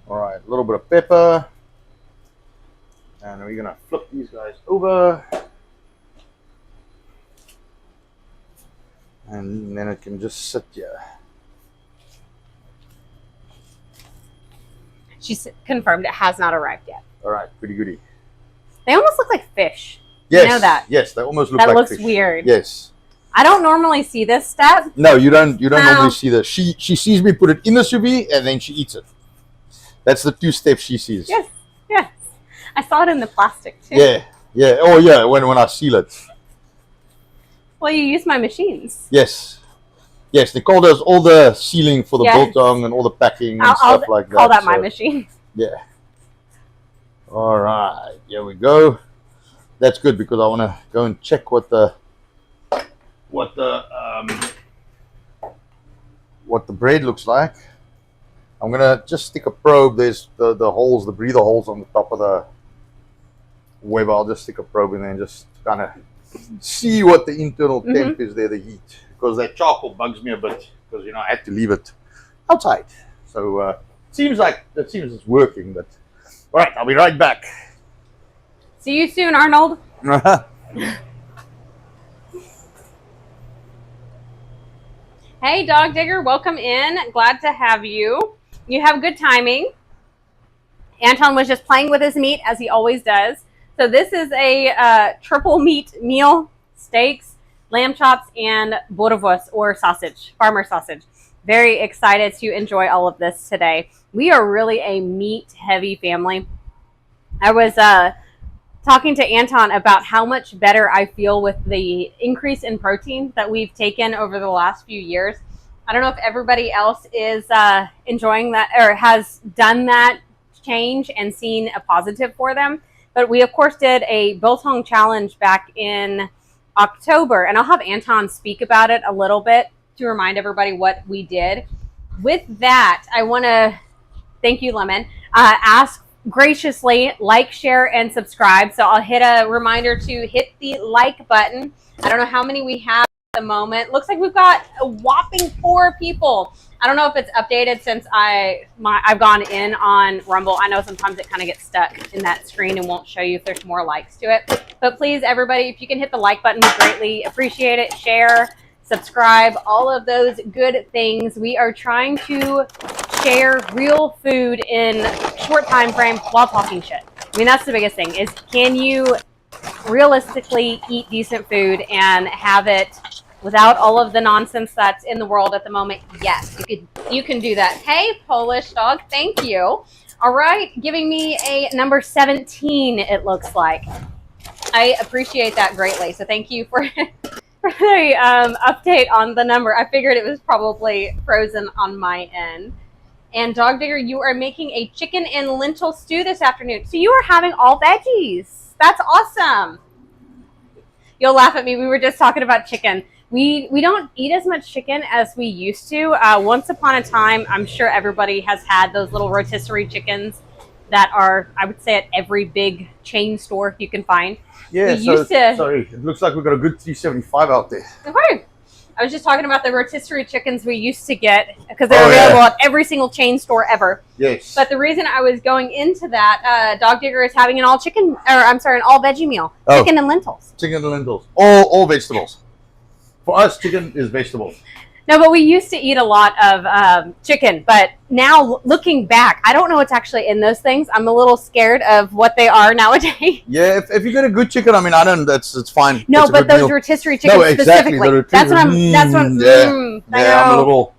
All right, a little bit of pepper. And we're going to flip these guys over. And then it can just sit here. She's confirmed it has not arrived yet. All right, pretty goody. They almost look like fish. Yes, you know that? Yes, they almost look like fish. That looks weird. Yes. I don't normally see this step. No, you don't normally see this. She sees me put it in the sous vide and then she eats it. That's the two steps she sees. Yes. I saw it in the plastic too. Yeah. Oh yeah, when I seal it. Well, you use my machines. Yes, Nicole does all the sealing for the biltong and all the packing and stuff like that. Call that my machine. Yeah. All right, here we go. That's good because I want to go and check what the what the bread looks like. I'm gonna just stick a probe. There's the holes, the breather holes on the top of the Weber. I'll just stick a probe in there and just kind of see what the internal temp is there, the heat. Because that charcoal bugs me a bit because I had to leave it outside. So seems it's working. But all right, I'll be right back. See you soon, Arnold. Hey, Dog Digger, welcome in. Glad to have you. You have good timing. Anton was just playing with his meat, as he always does. So this is a triple meat meal, steaks, lamb chops, and Boerewors, or sausage, farmer sausage. Very excited to enjoy all of this today. We are really a meat-heavy family. I was talking to Anton about how much better I feel with the increase in protein that we've taken over the last few years. I don't know if everybody else is enjoying that or has done that change and seen a positive for them. But we, of course, did a biltong challenge back in October, and I'll have Anton speak about it a little bit to remind everybody what we did. With that, I want to thank you, Lemon. Ask graciously, like, share, and subscribe. So I'll hit a reminder to hit the like button. I don't know how many we have at the moment. Looks like we've got a whopping 4 people. I don't know if it's updated since I've gone in on Rumble. I know sometimes it kind of gets stuck in that screen and won't show you if there's more likes to it. But please, everybody, if you can hit the like button, we greatly appreciate it. Share, subscribe, all of those good things. We are trying to share real food in short time frame while talking shit. I mean, that's the biggest thing is, can you realistically eat decent food and have it without all of the nonsense that's in the world at the moment? Yes, you can do that. Hey, Polish dog, thank you. All right, giving me a number 17, it looks like. I appreciate that greatly. So thank you for the update on the number. I figured it was probably frozen on my end. And Dog Digger, you are making a chicken and lentil stew this afternoon. So you are having all veggies. That's awesome. You'll laugh at me. We were just talking about chicken. We don't eat as much chicken as we used to. Once upon a time, I'm sure everybody has had those little rotisserie chickens that are, I would say, at every big chain store you can find. Yeah, sorry, it looks like we've got a good 375 out there. Okay. I was just talking about the rotisserie chickens we used to get because they're available at every single chain store ever. Yes. But the reason I was going into that, Dog Digger is having an all veggie meal. Chicken and lentils. Chicken and lentils. All vegetables. For us, chicken is vegetables. No, but we used to eat a lot of chicken. But now, looking back, I don't know what's actually in those things. I'm a little scared of what they are nowadays. Yeah, if you get a good chicken, I mean, it's fine. No, but those rotisserie chickens specifically. That's what I'm. I'm a little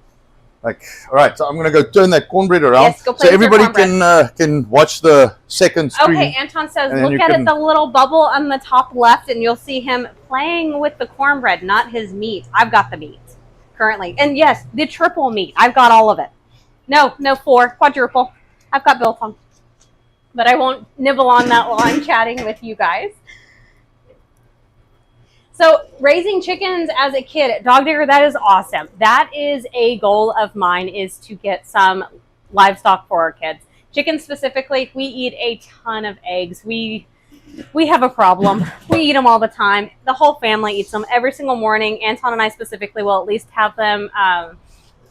like. All right, so I'm gonna go turn that cornbread around. Yes, go play so with your everybody can watch the second stream. Okay, Anton says, look at it, the little bubble on the top left, and you'll see him playing with the cornbread, not his meat. I've got the meat currently. And yes, the triple meat. I've got all of it. No, 4, quadruple. I've got biltong. But I won't nibble on that while I'm chatting with you guys. So raising chickens as a kid at Dog Digger, that is awesome. That is a goal of mine, is to get some livestock for our kids. Chickens specifically, we eat a ton of eggs. We have a problem. We eat them all the time. The whole family eats them every single morning. Anton and I specifically will at least have them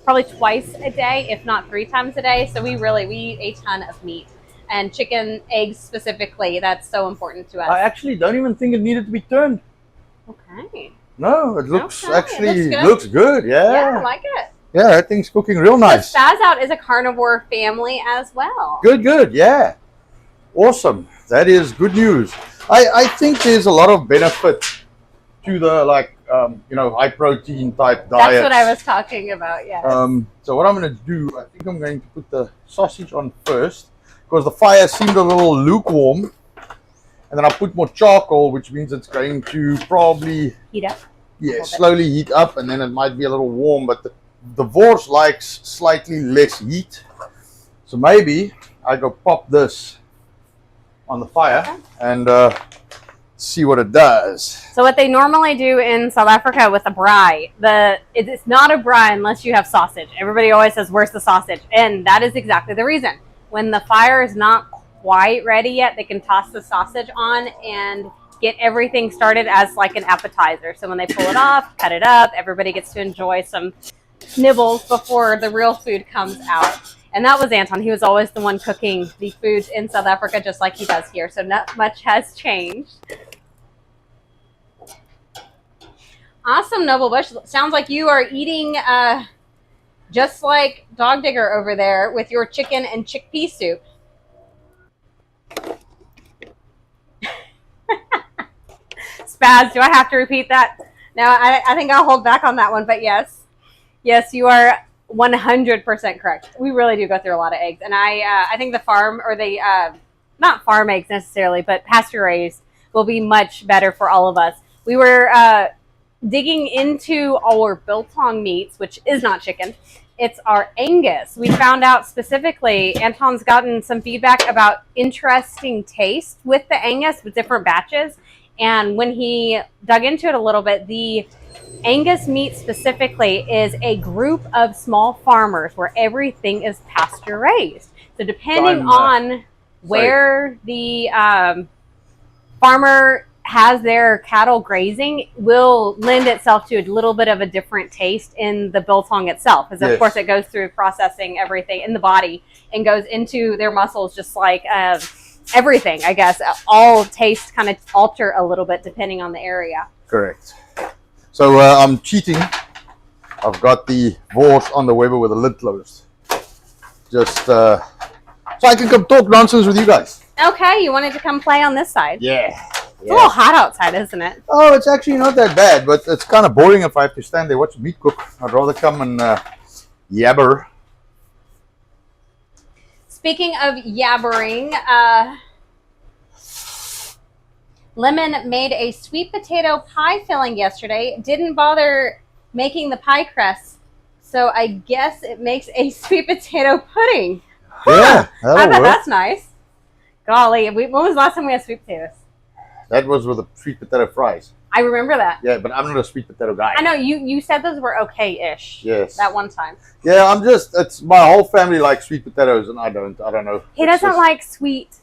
probably twice a day, if not 3 times a day. So we eat a ton of meat. And chicken, eggs specifically, that's so important to us. I actually don't even think it needed to be turned. Okay. No, it looks looks good. Yeah, I like it. Yeah, that thing's cooking real nice. So Spaz Out is a carnivore family as well. Good. Yeah. Awesome. That is good news. I think there's a lot of benefit to the high protein type diet. That's what I was talking about, yes. So what I'm going to do, I think I'm going to put the sausage on first because the fire seemed a little lukewarm. And then I'll put more charcoal, which means it's going to probably heat up. Yeah, slowly heat up, and then it might be a little warm. But the Boerewors likes slightly less heat, so maybe I go pop this on the fire and see what it does. So what they normally do in South Africa with a braai, it's not a braai unless you have sausage. Everybody always says, where's the sausage? And that is exactly the reason. When the fire is not quite ready yet, they can toss the sausage on and get everything started as like an appetizer. So when they pull it off, cut it up, everybody gets to enjoy some nibbles before the real food comes out. And that was Anton. He was always the one cooking the foods in South Africa, just like he does here. So not much has changed. Awesome, Noble Bush. Sounds like you are eating just like Dog Digger over there with your chicken and chickpea soup. Spaz, do I have to repeat that? No, I think I'll hold back on that one. But yes, you are 100% correct. We really do go through a lot of eggs, and I think the farm or the not farm eggs necessarily, but pasture raised will be much better for all of us. We were digging into our biltong meats, which is not chicken. It's our Angus. We found out specifically, Anton's gotten some feedback about interesting taste with the Angus with different batches. And when he dug into it a little bit, the Angus meat specifically is a group of small farmers where everything is pasture raised. So depending on where the farmer has their cattle grazing will lend itself to a little bit of a different taste in the biltong itself. Because of course it goes through processing everything in the body and goes into their muscles just like everything, I guess. All tastes kind of alter a little bit depending on the area. Correct. So I'm cheating. I've got the Boerewors on the Weber with the lid closed. Just so I can come talk nonsense with you guys. Okay, you wanted to come play on this side. Yeah. It's a little hot outside, isn't it? Oh, it's actually not that bad, but it's kind of boring if I have to stand there watch meat cook. I'd rather come and yabber. Speaking of yabbering, Lemon made a sweet potato pie filling yesterday. Didn't bother making the pie crust, so I guess it makes a sweet potato pudding. Yeah, I bet that's nice. Golly, when was the last time we had sweet potatoes? That was with the sweet potato fries. I remember that. Yeah, but I'm not a sweet potato guy. I know, you said those were okay-ish. Yes. That one time. Yeah, it's my whole family likes sweet potatoes and I don't know. He doesn't like sweet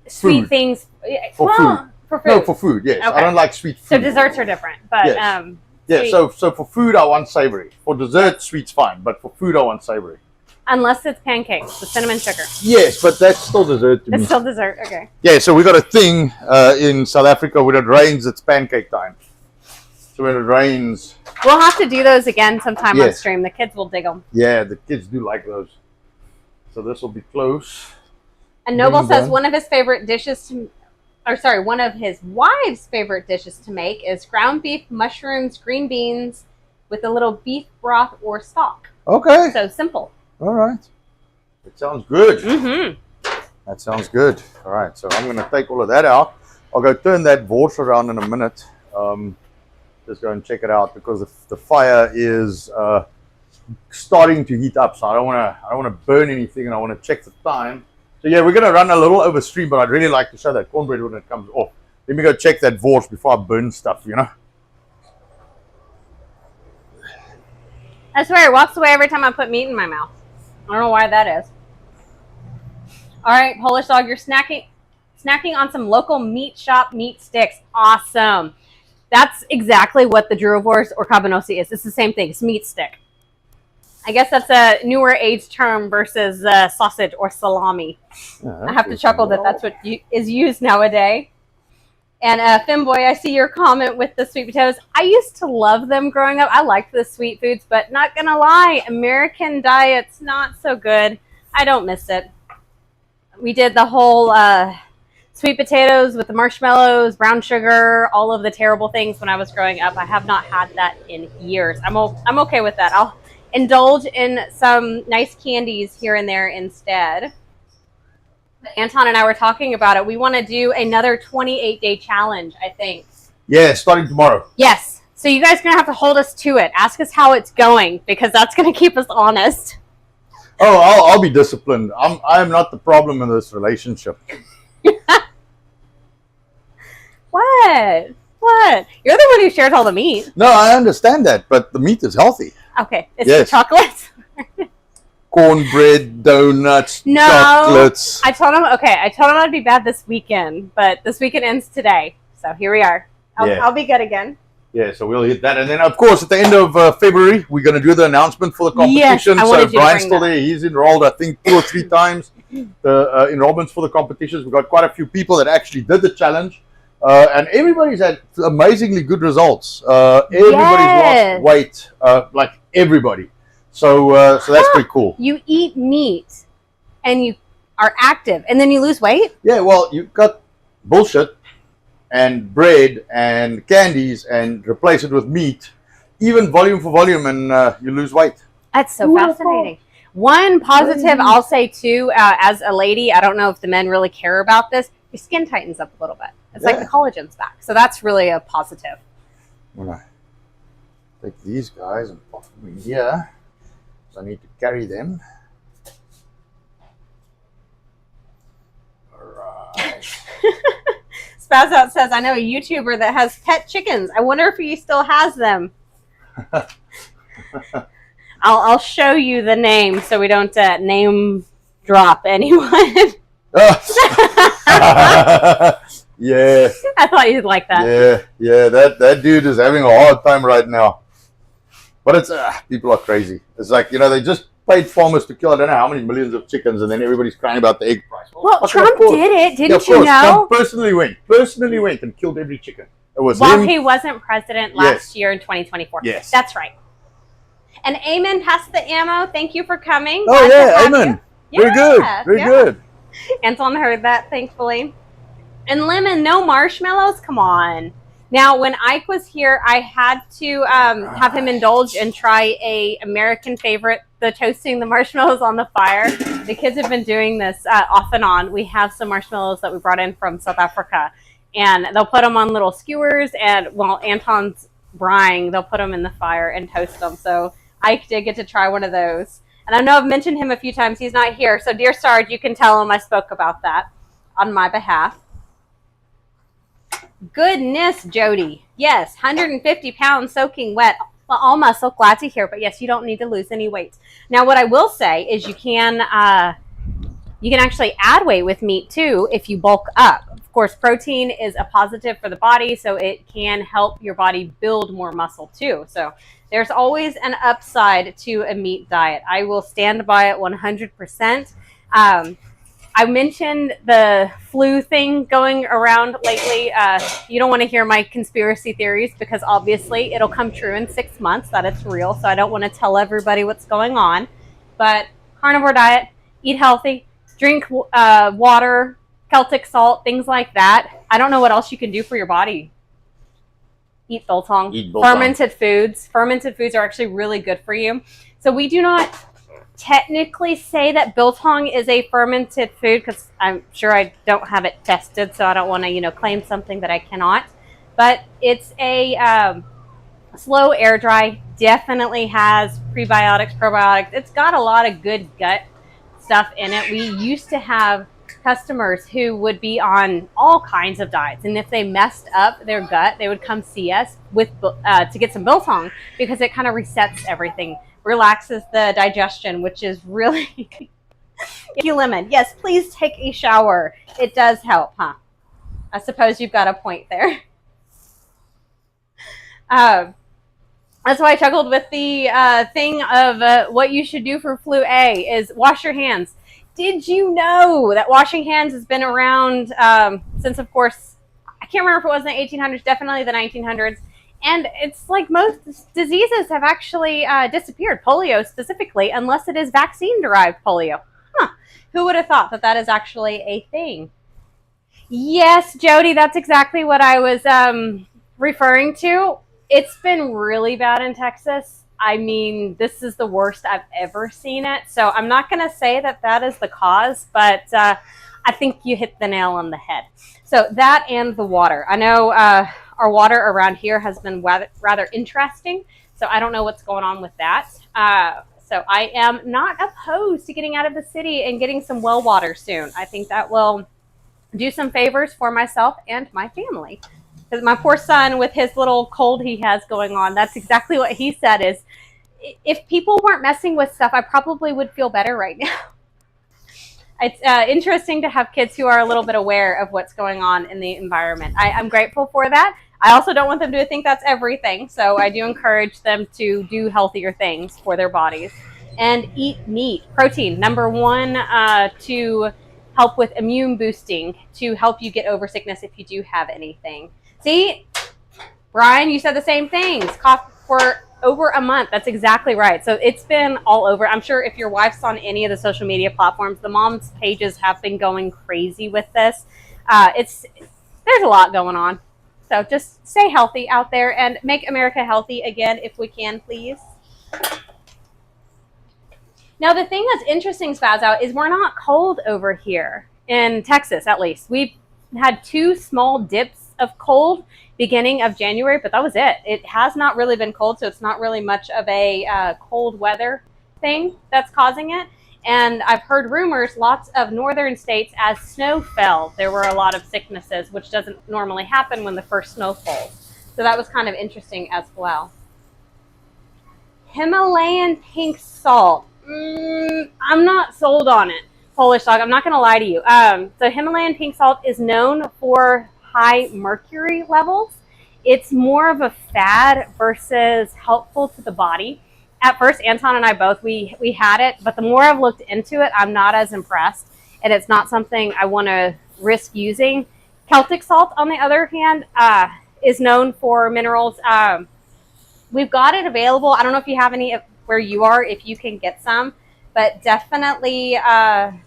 things. For food. For food. No, for food, yes. Okay. I don't like sweet food. So desserts are different, but yes. Yeah, so for food I want savory. For dessert, sweet's fine, but for food I want savory. Unless it's pancakes with cinnamon sugar. Yes, but that's still dessert to me. It's still dessert, okay. Yeah, so we got a thing in South Africa when it rains, it's pancake time. So when it rains... We'll have to do those again sometime on stream. The kids will dig them. Yeah, the kids do like those. So this will be close. And Noble says one of his favorite dishes one of his wife's favorite dishes to make is ground beef, mushrooms, green beans with a little beef broth or stock. Okay. So simple. All right. It sounds good. Mm-hmm. That sounds good. All right, so I'm going to take all of that out. I'll go turn that Boerewors around in a minute. Just go and check it out because the fire is starting to heat up. So I don't want to burn anything, and I want to check the time. So yeah, we're going to run a little over stream, but I'd really like to show that cornbread when it comes off. Let me go check that Boerewors before I burn stuff, you know. I swear, it walks away every time I put meat in my mouth. I don't know why that is. All right, Polish Dog, you're snacking on some local meat shop meat sticks. Awesome. That's exactly what the Boerewors or cabanossi is. It's the same thing. It's meat stick. I guess that's a newer age term versus sausage or salami. Yeah, I have to chuckle that that's what is used nowadays. And Finboy, I see your comment with the sweet potatoes. I used to love them growing up. I liked the sweet foods, but not going to lie, American diet's not so good. I don't miss it. We did the whole sweet potatoes with the marshmallows, brown sugar, all of the terrible things when I was growing up. I have not had that in years. I'm okay with that. I'll indulge in some nice candies here and there instead. Anton and I were talking about it. We want to do another 28-day challenge, I think. Yeah, starting tomorrow. Yes. So you guys are going to have to hold us to it. Ask us how it's going because that's going to keep us honest. Oh, I'll be disciplined. I'm not the problem in this relationship. What? What? You're the one who shares all the meat. No, I understand that, but the meat is healthy. Okay, it's the chocolate. Cornbread, donuts, chocolates. I told him I'd be bad this weekend, but this weekend ends today. So here we are. I'll be good again. Yeah, so we'll hit that. And then, of course, at the end of February, we're going to do the announcement for the competition. Yes, so Brian's still there. He's enrolled, I think, 2 or 3 times. The enrollments for the competitions. We've got quite a few people that actually did the challenge. And everybody's had amazingly good results. Everybody's lost weight, like everybody. So that's pretty cool. You eat meat and you are active and then you lose weight? Yeah, well, you've got bullshit and bread and candies and replace it with meat, even volume for volume, and you lose weight. That's so fascinating. One positive I'll say too, as a lady, I don't know if the men really care about this, your skin tightens up a little bit. It's like the collagen's back. So that's really a positive. When I take these guys and pop them in here, so I need to carry them. All right. Spaz Out says, I know a YouTuber that has pet chickens. I wonder if he still has them. I'll show you the name so we don't name drop anyone. Yeah. I thought you'd like that. Yeah. That dude is having a hard time right now. But it's people are crazy. It's like, they just paid farmers to kill I don't know how many millions of chickens, and then everybody's crying about the egg price. Well, Trump did it, didn't you know? Trump personally went and killed every chicken. It was while he wasn't president last year in 2024. Yes. That's right. And Amen passed the ammo. Thank you for coming. Oh, yeah, Amen. Very good. Very good. Anton heard that, thankfully. And Lemon, no marshmallows? Come on. Now, when Ike was here, I had to have him indulge and try a American favorite, the toasting the marshmallows on the fire. The kids have been doing this off and on. We have some marshmallows that we brought in from South Africa, and they'll put them on little skewers, and while Anton's braaiing, they'll put them in the fire and toast them. So Ike did get to try one of those. And I know I've mentioned him a few times. He's not here. So, dear Sarge, you can tell him I spoke about that on my behalf. Goodness, Jody. Yes, 150 pounds soaking wet. Well, Alma, so glad to hear. But yes, you don't need to lose any weight. Now, what I will say is you can actually add weight with meat too if you bulk up. Of course, protein is a positive for the body, so it can help your body build more muscle too. So there's always an upside to a meat diet. I will stand by it 100%. I mentioned the flu thing going around lately. You don't want to hear my conspiracy theories because obviously it'll come true in 6 months that it's real. So I don't want to tell everybody what's going on. But carnivore diet, eat healthy, drink water, Celtic salt, things like that. I don't know what else you can do for your body. Eat biltong. Fermented foods. Fermented foods are actually really good for you. So we do not technically say that biltong is a fermented food because I'm sure I don't have it tested, so I don't want to claim something that I cannot. But it's a slow air dry. Definitely has prebiotics, probiotics. It's got a lot of good gut stuff in it. We used to have customers who would be on all kinds of diets, and if they messed up their gut, they would come see us with to get some biltong because it kind of resets everything. Relaxes the digestion, which is really Thank you, Lemon. Yes, please take a shower. It does help, huh? I suppose you've got a point there. That's why I chuckled with the thing of what you should do for flu A is wash your hands. Did you know that washing hands has been around since, of course, I can't remember if it was in the 1800s, definitely the 1900s. And it's like most diseases have actually disappeared, polio specifically, unless it is vaccine-derived polio. Huh. Who would have thought that that is actually a thing? Yes, Jody, that's exactly what I was referring to. It's been really bad in Texas. I mean, this is the worst I've ever seen it. So I'm not going to say that that is the cause, but I think you hit the nail on the head. So that and the water. I know our water around here has been rather interesting, so I don't know what's going on with that. So I am not opposed to getting out of the city and getting some well water soon. I think that will do some favors for myself and my family. Because my poor son, with his little cold he has going on, that's exactly what he said is, if people weren't messing with stuff, I probably would feel better right now. It's interesting to have kids who are a little bit aware of what's going on in the environment. I'm grateful for that. I also don't want them to think that's everything, so I do encourage them to do healthier things for their bodies and eat meat. Protein, number one, to help with immune boosting, to help you get over sickness if you do have anything. See, Brian, you said the same things. Cough for over a month. That's exactly right. So it's been all over. I'm sure if your wife's on any of the social media platforms, the moms pages have been going crazy with this. There's a lot going on. So just stay healthy out there and make America healthy again if we can, please. Now, the thing that's interesting, Spaz Out, is we're not cold over here in Texas, at least. We've had 2 small dips of cold beginning of January, but that was it. It has not really been cold, so it's not really much of a cold weather thing that's causing it. And I've heard rumors, lots of northern states, as snow fell, there were a lot of sicknesses, which doesn't normally happen when the first snow falls. So that was kind of interesting as well. Himalayan pink salt. I'm not sold on it, Polish dog. I'm not going to lie to you. So Himalayan pink salt is known for high mercury levels. It's more of a fad versus helpful to the body. At first, Anton and I both, we had it, but the more I've looked into it, I'm not as impressed, and it's not something I want to risk using. Celtic salt, on the other hand, is known for minerals. We've got it available. I don't know if you have any where you are, if you can get some, but definitely I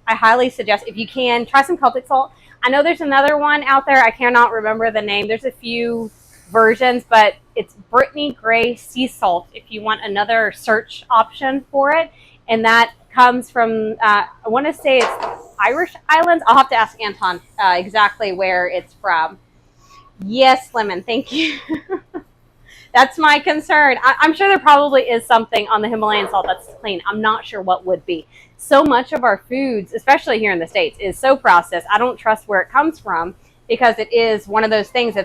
highly suggest, if you can, try some Celtic salt. I know there's another one out there. I cannot remember the name. There's a few versions, but it's Brittany Gray sea salt if you want another search option for it. And that comes from, I want to say it's Irish Islands. I'll have to ask Anton exactly where it's from. Yes, Lemon, thank you. That's my concern. I'm sure there probably is something on the Himalayan salt that's clean. I'm not sure what would be. So much of our foods, especially here in the States, is so processed. I don't trust where it comes from because it is one of those things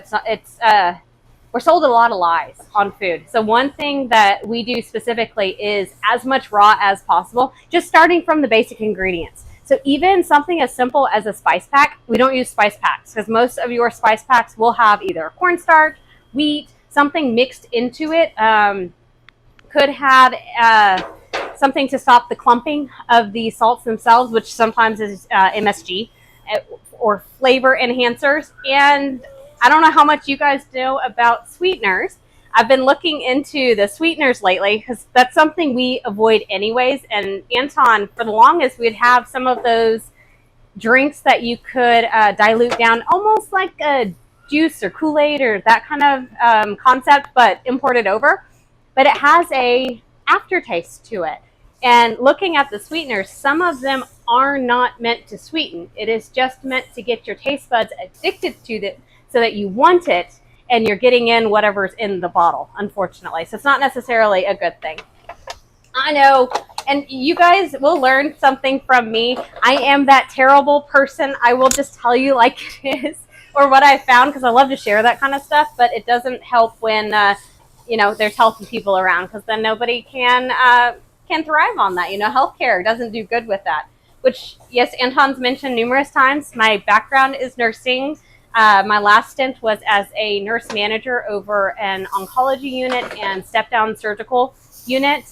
we're sold a lot of lies on food. So one thing that we do specifically is as much raw as possible, just starting from the basic ingredients. So even something as simple as a spice pack, we don't use spice packs because most of your spice packs will have either cornstarch, wheat, something mixed into it. Could have something to stop the clumping of the salts themselves, which sometimes is MSG or flavor enhancers. And I don't know how much you guys know about sweeteners. I've been looking into the sweeteners lately because that's something we avoid anyways. And Anton, for the longest, we'd have some of those drinks that you could dilute down almost like a juice or Kool-Aid or that kind of concept, but imported over. But it has a aftertaste to it. And looking at the sweeteners, some of them are not meant to sweeten. It is just meant to get your taste buds addicted to it so that you want it and you're getting in whatever's in the bottle, unfortunately. So it's not necessarily a good thing. I know, and you guys will learn something from me. I am that terrible person. I will just tell you like it is, or what I found, because I love to share that kind of stuff, but it doesn't help when there's healthy people around, because then nobody can thrive on that. Healthcare doesn't do good with that. Which, yes, Anton's mentioned numerous times. My background is nursing. My last stint was as a nurse manager over an oncology unit and step-down surgical unit.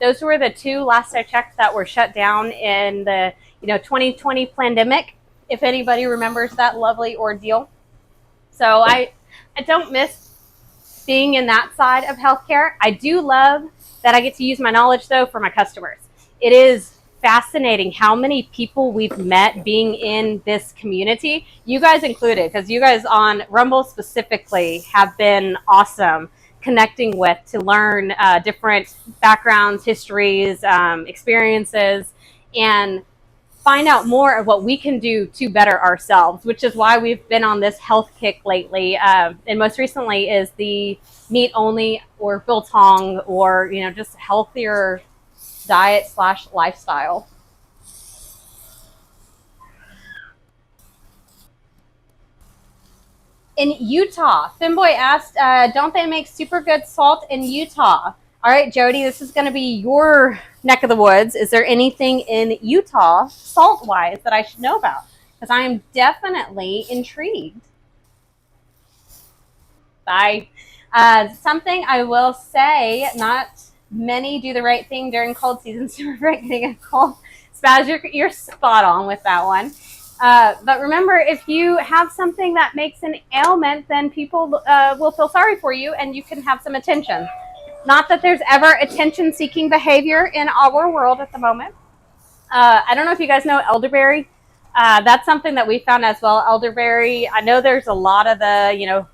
Those were the 2 last I checked that were shut down in the 2020 pandemic, if anybody remembers that lovely ordeal. So I don't miss being in that side of healthcare. I do love that I get to use my knowledge, though, for my customers. It is fascinating how many people we've met being in this community, you guys included, because you guys on Rumble specifically have been awesome connecting with to learn different backgrounds, histories, experiences, and find out more of what we can do to better ourselves, which is why we've been on this health kick lately. And most recently is the meat only or biltong or, just healthier diet/lifestyle. in Utah. Finboy asked, don't they make super good salt in Utah? All right, Jody, this is going to be your neck of the woods. Is there anything in Utah, salt-wise, that I should know about? Because I am definitely intrigued. Bye. Something I will say, not many do the right thing during cold season to prevent getting a cold. Spaz, you're spot on with that one. But remember, if you have something that makes an ailment, then people will feel sorry for you and you can have some attention. Not that there's ever attention-seeking behavior in our world at the moment. I don't know if you guys know elderberry. That's something that we found as well. Elderberry, I know there's a lot of the,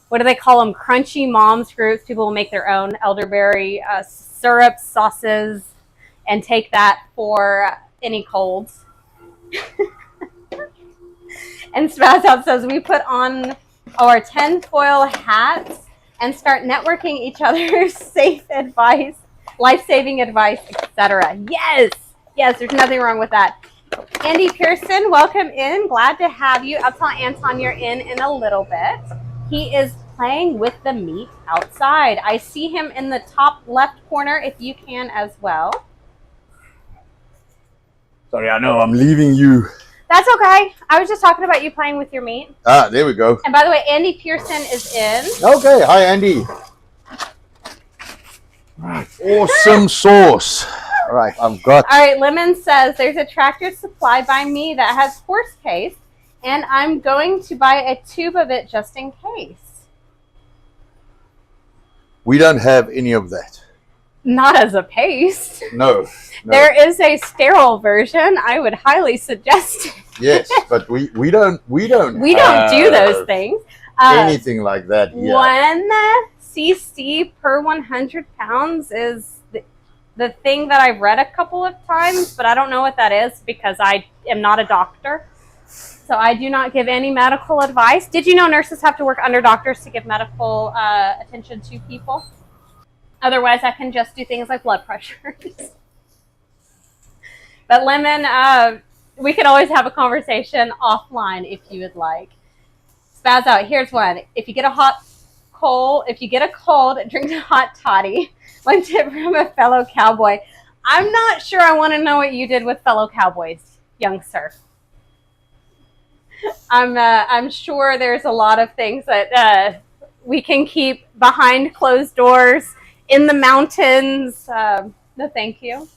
what do they call them? Crunchy moms groups. People will make their own elderberry syrups, sauces, and take that for any colds. And Spaz Out says, we put on our tinfoil hats and start networking each other's safe advice, life-saving advice, etc. Yes, there's nothing wrong with that. Andy Pearson, welcome in. Glad to have you. I'll tell Anton you're in a little bit. He is playing with the meat outside. I see him in the top left corner, if you can as well. Sorry, I know I'm leaving you. That's okay. I was just talking about you playing with your meat. Ah, there we go. And by the way, Andy Pearson is in. Okay, hi Andy. Awesome sauce. All right, I've got. All right, Lemon says there's a Tractor Supply by me that has horse case, and I'm going to buy a tube of it just in case. We don't have any of that. Not as a paste. No. There is a sterile version. I would highly suggest it. Yes, but we don't do those things. Anything like that. Yeah. 1 cc per 100 pounds is the thing that I've read a couple of times, but I don't know what that is because I am not a doctor. So I do not give any medical advice. Did you know nurses have to work under doctors to give medical attention to people? Otherwise, I can just do things like blood pressure. But Lemon, we can always have a conversation offline if you would like. Spaz Out, here's one. If you get a cold, drink a hot toddy. One tip from a fellow cowboy. I'm not sure I want to know what you did with fellow cowboys, young sir. I'm sure there's a lot of things that we can keep behind closed doors, in the mountains. No, thank you.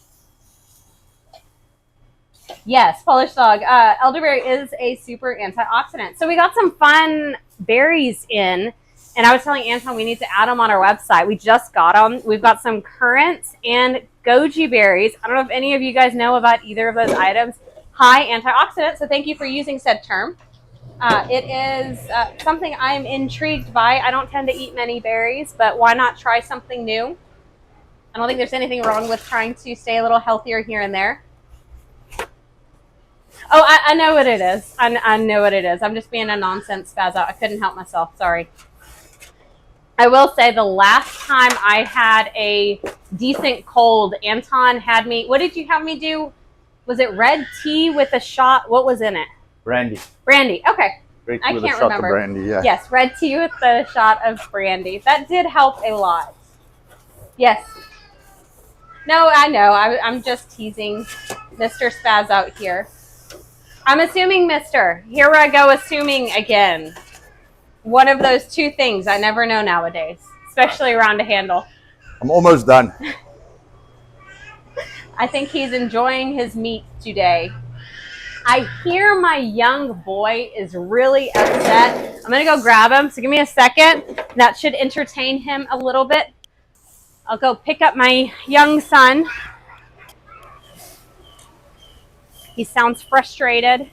Yes, Polish dog. Elderberry is a super antioxidant. So we got some fun berries in, and I was telling Anton we need to add them on our website. We just got them. We've got some currants and goji berries. I don't know if any of you guys know about either of those items. High antioxidant, so thank you for using said term. It is something I'm intrigued by. I don't tend to eat many berries, but why not try something new? I don't think there's anything wrong with trying to stay a little healthier here and there. Oh, I know what it is. I know what it is. I'm just being a nonsense spaz out. I couldn't help myself. Sorry. I will say the last time I had a decent cold, Anton had me, what did you have me do? Was it red tea with a shot? What was in it? Brandy. Brandy. Okay. I can't remember. Brandy, yeah. Yes, red tea with the shot of brandy. That did help a lot. Yes. No, I know. I'm just teasing Mr. Spaz out here. I'm assuming Mr. Here I go assuming again. One of those two things I never know nowadays, especially around a handle. I'm almost done. I think he's enjoying his meat today. I hear my young boy is really upset. I'm going to go grab him, so give me a second. That should entertain him a little bit. I'll go pick up my young son. He sounds frustrated.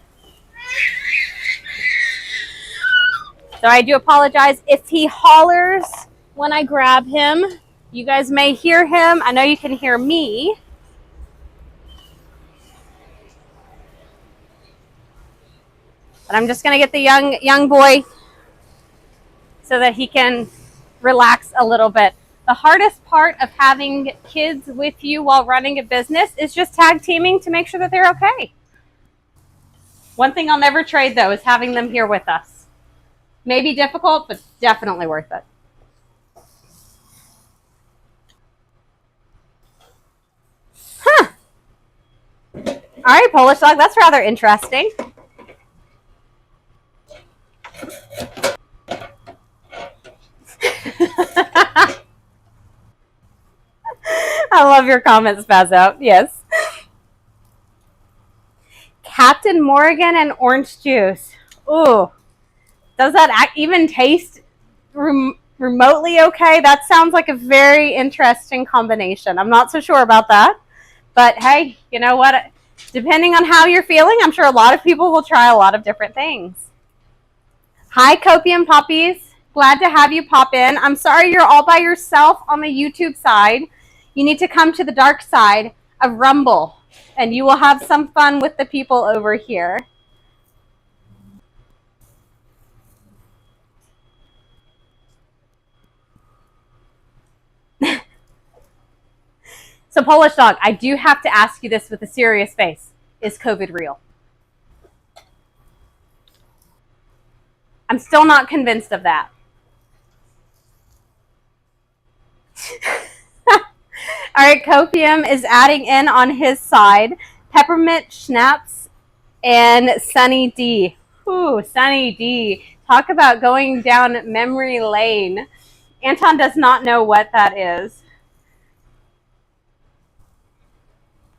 So I do apologize if he hollers when I grab him. You guys may hear him. I know you can hear me. But I'm just going to get the young boy so that he can relax a little bit. The hardest part of having kids with you while running a business is just tag teaming to make sure that they're okay. One thing I'll never trade, though, is having them here with us. Maybe difficult, but definitely worth it. Huh. All right, Polish dog, that's rather interesting. I love your comments, Spazzo. Yes. Captain Morgan and orange juice. Ooh. Does that even taste remotely okay? That sounds like a very interesting combination. I'm not so sure about that. But hey, you know what? Depending on how you're feeling, I'm sure a lot of people will try a lot of different things. Hi, Copium Puppies. Glad to have you pop in. I'm sorry you're all by yourself on the YouTube side. You need to come to the dark side of Rumble, and you will have some fun with the people over here. So, Polish dog, I do have to ask you this with a serious face. Is COVID real? I'm still not convinced of that. All right, Copium is adding in on his side. Peppermint Schnapps and Sunny D. Ooh, Sunny D. Talk about going down memory lane. Anton does not know what that is.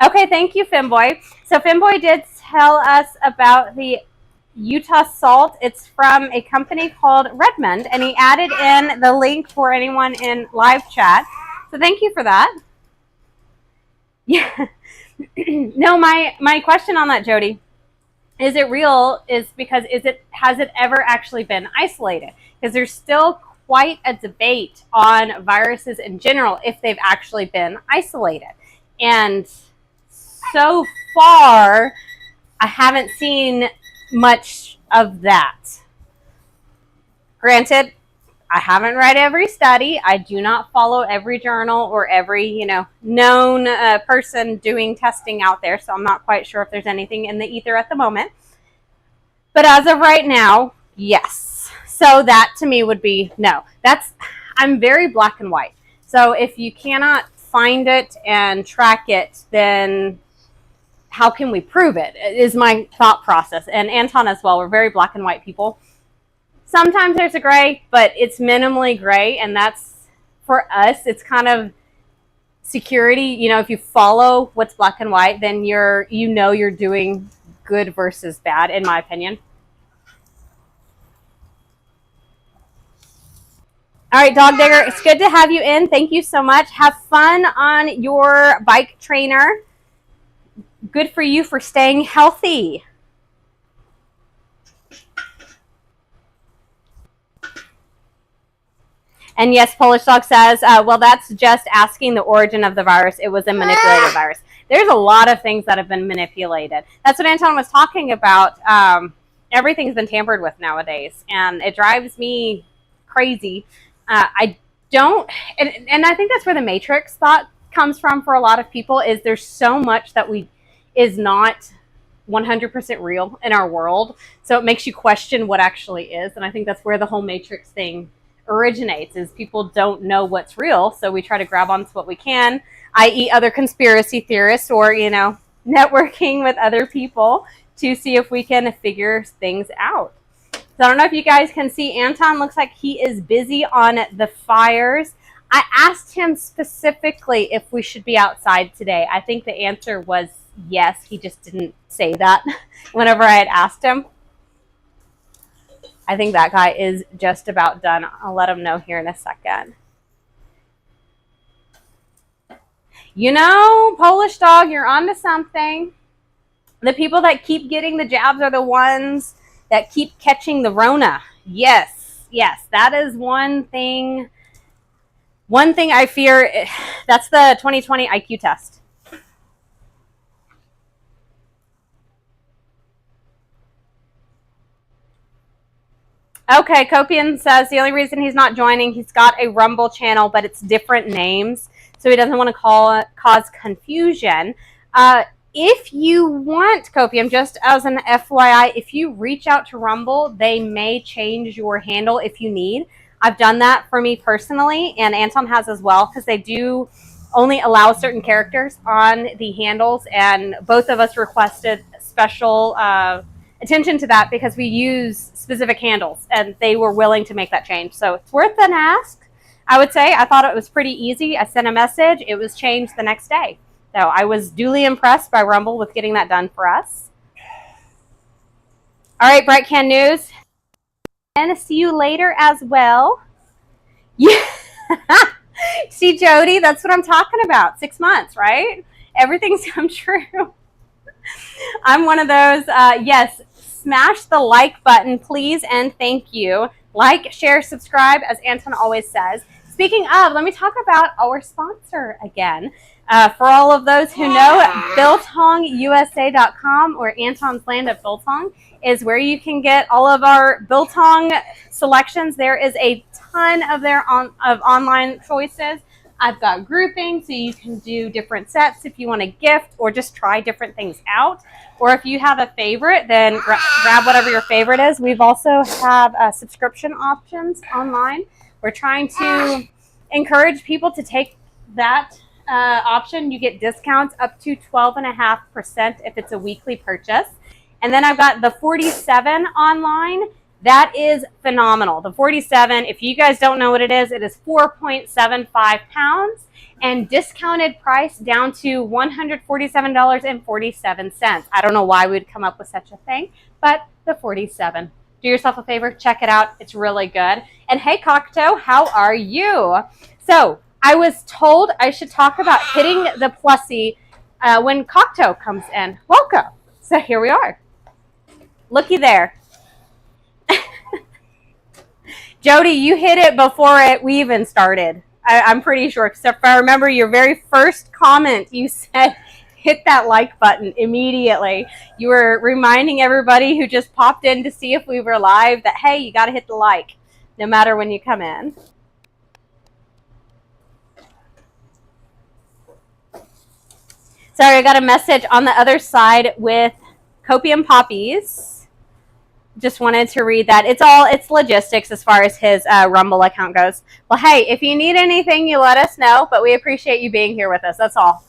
Okay, thank you, Femboy. So Femboy did tell us about the Utah salt. It's from a company called Redmond, and he added in the link for anyone in live chat. So thank you for that. Yeah. No, my question on that, Jody, is it real? Is because has it ever actually been isolated? Because there's still quite a debate on viruses in general if they've actually been isolated. And so far, I haven't seen much of that. Granted, I haven't read every study. I do not follow every journal or every, known person doing testing out there. So I'm not quite sure if there's anything in the ether at the moment. But as of right now, yes. So that to me would be no. I'm very black and white. So if you cannot find it and track it, then how can we prove it? Is my thought process. And Anton as well. We're very black and white people. Sometimes there's a gray, but it's minimally gray, and that's, for us, it's kind of security. If you follow what's black and white, then you're doing good versus bad, in my opinion. All right, Dog Digger, it's good to have you in. Thank you so much. Have fun on your bike trainer. Good for you for staying healthy. And yes, Polish Dog says, well, that's just asking the origin of the virus. It was a manipulated virus. There's a lot of things that have been manipulated. That's what Anton was talking about. Everything's been tampered with nowadays, and it drives me crazy. I don't, and I think that's where the Matrix thought comes from for a lot of people, is there's so much that is not 100% real in our world. So it makes you question what actually is. And I think that's where the whole Matrix thing originates, is people don't know what's real, so we try to grab onto what we can, i.e. other conspiracy theorists, or networking with other people to see if we can figure things out. So I don't know if you guys can see, Anton looks like he is busy on the fires. I asked him specifically if we should be outside today. I think the answer was yes. He just didn't say that whenever I had asked him. I think that guy is just about done. I'll let him know here in a second. Polish Dog, you're onto something. The people that keep getting the jabs are the ones that keep catching the Rona. Yes, that is one thing. One thing I fear, that's the 2020 IQ test. Okay, Copian says the only reason he's not joining, he's got a Rumble channel, but it's different names, so he doesn't want to cause confusion. if you want Copium, just as an FYI, if you reach out to Rumble, they may change your handle if you need. I've done that for me personally, and Anton has as well, because they do only allow certain characters on the handles, and both of us requested special attention to that because we use specific handles, and they were willing to make that change. So it's worth an ask, I would say. I thought it was pretty easy. I sent a message. It was changed the next day. So I was duly impressed by Rumble with getting that done for us. All right, Bright Can News. And see you later as well. Yeah. See, Jody, that's what I'm talking about. 6 months, right? Everything's come true. I'm one of those, yes, smash the like button, please, and thank you. Like, share, subscribe, as Anton always says. Speaking of, let me talk about our sponsor again. For all of those who know, BiltongUSA.com, or Anton's Land of Biltong, is where you can get all of our Biltong selections. There is a ton of online choices. I've got grouping, so you can do different sets if you want to gift or just try different things out. Or if you have a favorite, then grab whatever your favorite is. We've also have subscription options online. We're trying to encourage people to take that option. You get discounts up to 12.5% if it's a weekly purchase. And then I've got the 47 online. That is phenomenal. The 47, if you guys don't know what it is 4.75 pounds and discounted price down to $147.47. I don't know why we'd come up with such a thing, but the 47. Do yourself a favor, check it out. It's really good. And hey, Cocteau, how are you? So I was told I should talk about hitting the plussy when Cocteau comes in. Welcome. So here we are. Looky there. Jody, you hit it before we even started. I'm pretty sure, except if I remember your very first comment, you said hit that like button immediately. You were reminding everybody who just popped in to see if we were live that, hey, you got to hit the like no matter when you come in. Sorry, I got a message on the other side with Copium Poppies. Just wanted to read that. It's logistics as far as his Rumble account goes. Well, hey, if you need anything, you let us know, but we appreciate you being here with us. That's all.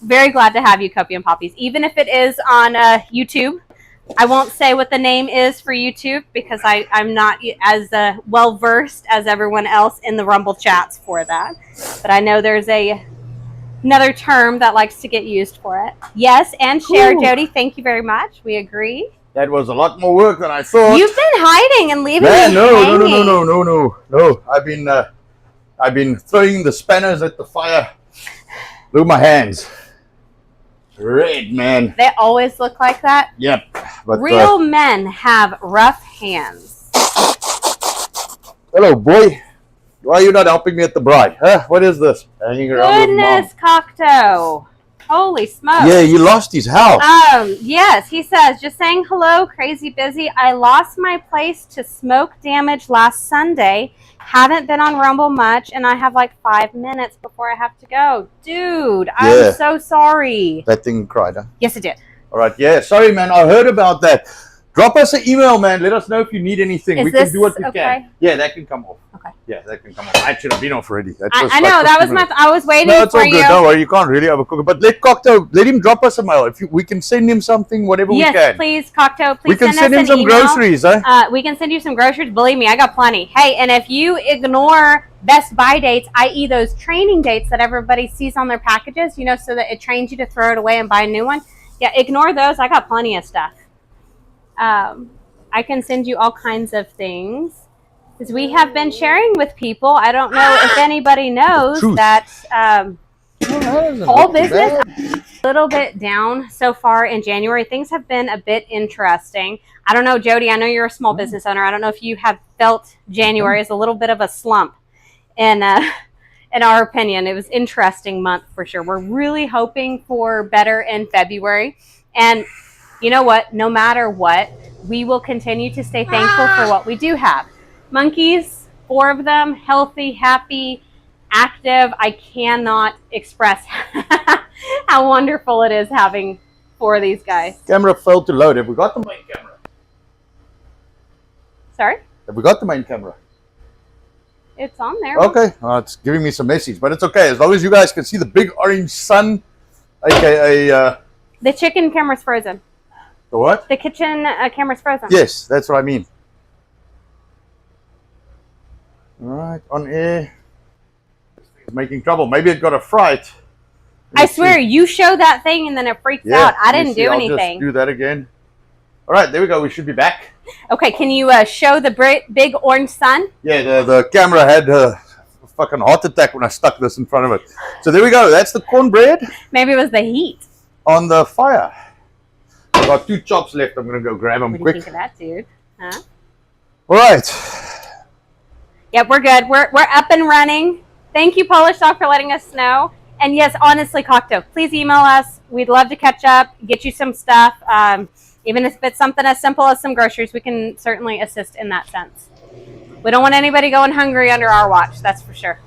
Very glad to have you, Copium Poppies. Even if it is on YouTube, I won't say what the name is for YouTube because I'm not as well-versed as everyone else in the Rumble chats for that. But I know there's another term that likes to get used for it. Yes, and share, cool. Jody, thank you very much. We agree. That was a lot more work than I thought. You've been hiding and leaving me hanging. No. I've been throwing the spanners at the fire. Look at my hands. Red, man. They always look like that? Yep. But real men have rough hands. Hello, boy. Why are you not helping me at the bride? Huh? What is this? Hanging around with Mom. Goodness, Cocteau. Holy smokes. Yeah, he lost his house. Yes, he says, just saying hello, crazy busy. I lost my place to smoke damage last Sunday. Haven't been on Rumble much, and I have like 5 minutes before I have to go. Dude, I'm so sorry. That thing cried, huh? Yes, it did. All right, yeah. Sorry, man. I heard about that. Drop us an email, man. Let us know if you need anything. We can do what we can. Yeah, that can come off. Okay. Yeah, that can come off. I should have been off already. I know. That was I was waiting for you. No, it's all good. Don't worry. You can't really have a cooker. But let Cocteau, let him drop us a mail. We can send him something, whatever we can. Yes, please, Cocteau. Please we can send him some groceries, huh? We can send you some groceries. Believe me, I got plenty. Hey, and if you ignore Best Buy dates, i.e. those training dates that everybody sees on their packages, so that it trains you to throw it away and buy a new one. Yeah, ignore those. I got plenty of stuff. I can send you all kinds of things because we have been sharing with people. I don't know if anybody knows that whole business a little bit down so far in January. Things have been a bit interesting. I don't know, Jody, I know you're a small business owner. I don't know if you have felt January as a little bit of a slump. In our opinion, it was an interesting month for sure. We're really hoping for better in February. And you know what? No matter what, we will continue to stay thankful for what we do have. Monkeys, 4 of them, healthy, happy, active. I cannot express how wonderful it is having for these guys. Camera failed to load. Have we got the main camera? Sorry? Have we got the main camera? It's on there. Okay. It's giving me some message, but it's okay. As long as you guys can see the big orange sun, aka... the chicken camera's frozen. The what? The kitchen camera's frozen. Yes, that's what I mean. Alright, on air. It's making trouble. Maybe it got a fright. I swear, you show that thing and then it freaks out. I didn't do anything. I'll just do that again. Alright, there we go. We should be back. Okay, can you show the big orange sun? Yeah, the camera had a fucking heart attack when I stuck this in front of it. So there we go. That's the cornbread. Maybe it was the heat. On the fire. I've got 2 chops left. I'm going to go grab them quick. What do you think of that, dude? Huh? Alright. Yep, we're good. We're up and running. Thank you, Polish Dog, for letting us know. And yes, honestly, Cocteau, please email us. We'd love to catch up, get you some stuff. Even if it's something as simple as some groceries, we can certainly assist in that sense. We don't want anybody going hungry under our watch, that's for sure.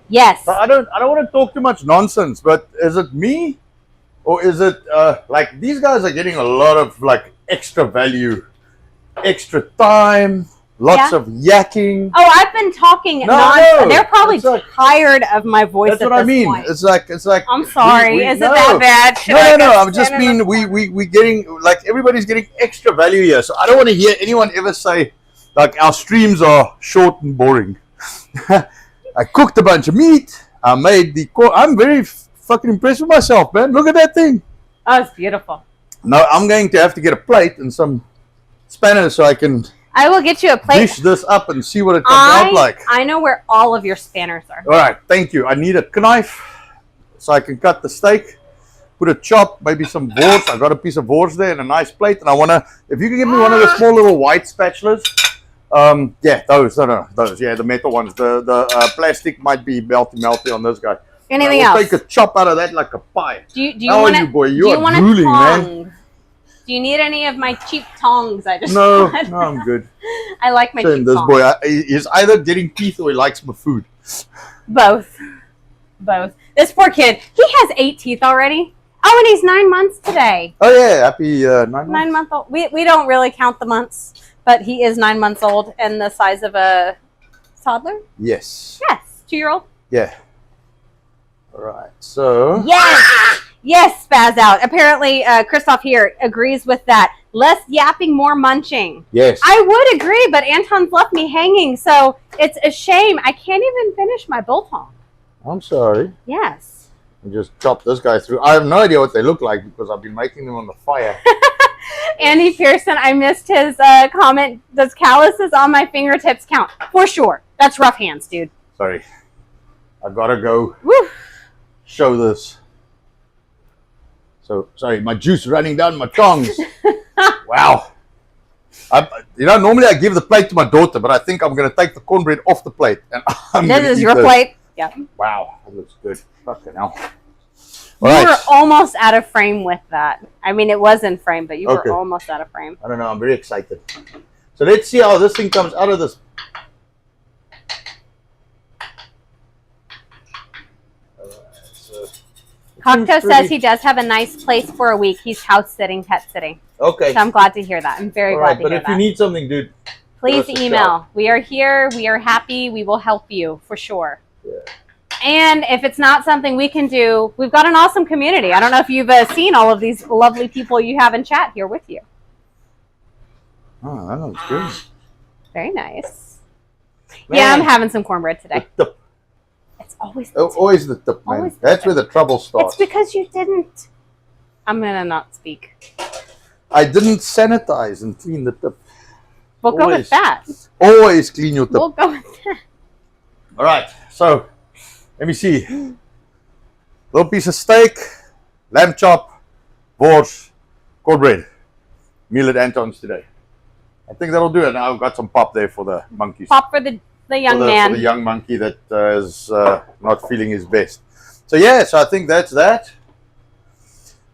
Yes. I don't want to talk too much nonsense, but is it me? Or is it like these guys are getting a lot of like extra value, extra time, lots of yakking. Oh, I've been talking nonsense. They're probably tired of my voice. That's what I mean. Point. It's like. I'm sorry. Is it that bad? No. I'm just mean we getting like everybody's getting extra value here. So I don't want to hear anyone ever say like our streams are short and boring. I cooked a bunch of meat. I made the. I'm very fucking impressed with myself, man. Look at that thing. Oh, it's beautiful. Now I'm going to have to get a plate and some spanners so I can. I will get you a plate. Dish this up and see what it comes out like. I know where all of your spanners are. All right, thank you. I need a knife so I can cut the steak. Put a chop, maybe some boerewors. I got a piece of boerewors there and a nice plate. And I want to, if you can give me one of the small little white spatulas. Yeah, those. No, those. Yeah, the metal ones. The plastic might be melty on this guy. Anything else? Take a chop out of that like a pie. Do you want you, boy? You are drooling, man. Do you need any of my cheap tongs? No, I'm good. I like my cheap this tongs. Boy, he's either getting teeth or he likes my food. Both. This poor kid, he has 8 teeth already. Oh, and he's 9 months today. Oh yeah, happy 9 months. 9 month old. We don't really count the months, but he is 9 months old and the size of a toddler. Yes. Yes, 2-year-old. Yeah. All right. So. Yes, spaz out. Apparently, Christoph here agrees with that. Less yapping, more munching. Yes. I would agree, but Anton's left me hanging, so it's a shame. I can't even finish my biltong. I'm sorry. Yes. I just chopped this guy through. I have no idea what they look like because I've been making them on the fire. Andy Pearson, I missed his comment. Does calluses on my fingertips count? For sure. That's rough hands, dude. Sorry. I gotta go show this. So, sorry, my juice running down my tongs. Wow. Normally I give the plate to my daughter, but I think I'm going to take the cornbread off the plate. And this is your plate? Yeah. Wow, that looks good. Fucking hell. You were almost out of frame with that. I mean, it was in frame, but you were almost out of frame. I don't know. I'm very excited. So let's see how this thing comes out of this. Cocteau says he does have a nice place for a week. He's house sitting, pet sitting. Okay. So I'm glad to hear that. I'm very glad to hear that. But if you need something, dude, please email. We are here. We are happy. We will help you for sure. Yeah. And if it's not something we can do, we've got an awesome community. I don't know if you've seen all of these lovely people you have in chat here with you. Oh, that looks good. Very nice. Man. Yeah, I'm having some cornbread today. It's always the tip. Always the tip, man. That's where the trouble starts. It's because you didn't. I'm going to not speak. I didn't sanitize and clean the tip. We'll go with that. Always clean your tip. We'll go with that. All right. So, let me see. Little piece of steak, lamb chop, boerewors, cornbread. Meal at Anton's today. I think that'll do it. Now I've got some pop there for the monkeys. Pop for the young man. For the young monkey that is not feeling his best. So yeah, so I think that's that.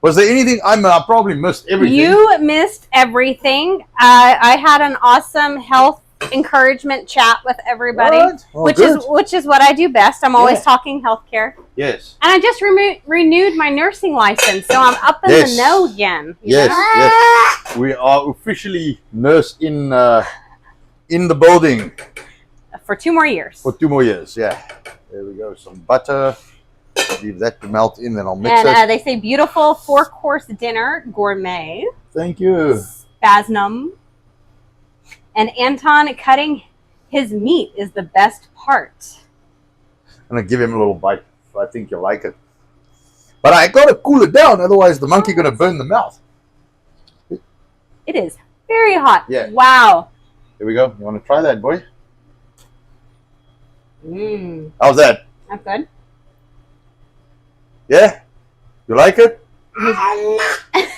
Was there anything? I probably missed everything. You missed everything. I had an awesome health encouragement chat with everybody, Oh, which good. is what I do best. I'm always talking healthcare. Yes. And I just renewed my nursing license, so I'm up in the know again. Yes. We are officially nurse in the building. For 2 more years. For 2 more years, yeah. There we go. Some butter. Leave that to melt in, then I'll mix it. And they say beautiful 4-course dinner, gourmet. Thank you. Spasnum. And Anton cutting his meat is the best part. I'm going to give him a little bite. I think you'll like it. But I got to cool it down, otherwise the monkey going to burn the mouth. It is very hot. Yeah. Wow. Here we go. You want to try that, boy? Mmm. How's that? That's good. Yeah? You like it?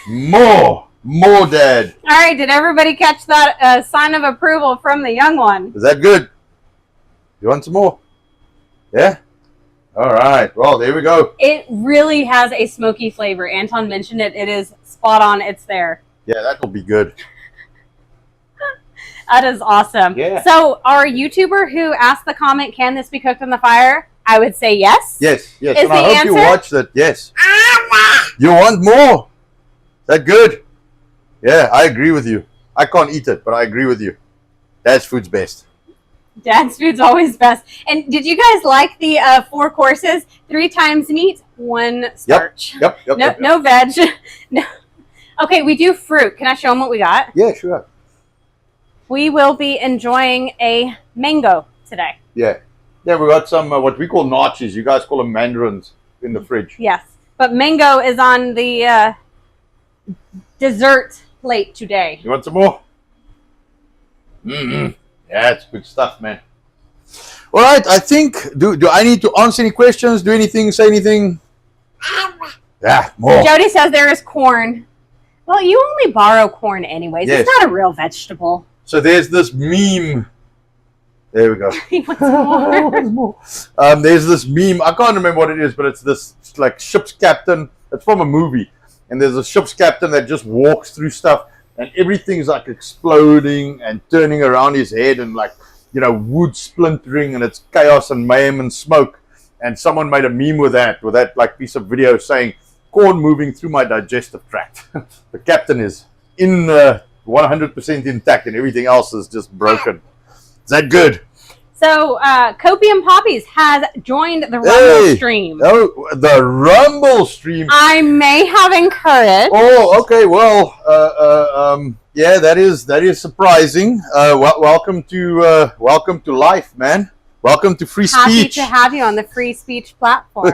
More, Dad. All right, did everybody catch that sign of approval from the young one? Is that good? You want some more? Yeah? All right. Well, there we go. It really has a smoky flavor. Anton mentioned it. It is spot on. It's there. Yeah, that will be good. That is awesome. Yeah. So our YouTuber who asked the comment, can this be cooked on the fire? I would say yes. Yes, yes. Is And I the hope you answer? watched it. Yes. You want more? Is that good? Yeah, I agree with you. I can't eat it, but I agree with you. Dad's food's best. Dad's food's always best. And did you guys like the 4 courses? 3 times meat, 1 starch. Yep. No veg. No. Okay, we do fruit. Can I show them what we got? Yeah, sure. We will be enjoying a mango today. Yeah. Yeah, we got some, what we call notches. You guys call them mandarins in the fridge. Yes. But mango is on the dessert plate today. You want some more? Mm-hmm. Yeah, it's good stuff, man. All right, I think, do I need to answer any questions? Do anything, say anything? Yeah, more. Jody says there is corn. Well, you only borrow corn anyways. Yes. It's not a real vegetable. So there's this meme. There we go. He wants more. There's this meme. I can't remember what it is, but it's this like ship's captain. It's from a movie, and there's a ship's captain that just walks through stuff, and everything's like exploding and turning around his head, and like wood splintering, and it's chaos and mayhem and smoke. And someone made a meme with that like piece of video saying, "Corn moving through my digestive tract." The captain is in 100% intact, and everything else is just broken. Is that good? So, Copium Poppies has joined the Rumble stream. Oh, the Rumble stream. I may have encouraged. Oh, okay. Well, yeah, that is surprising. Welcome to life, man. Welcome to free Happy speech. to have you on the free speech platform.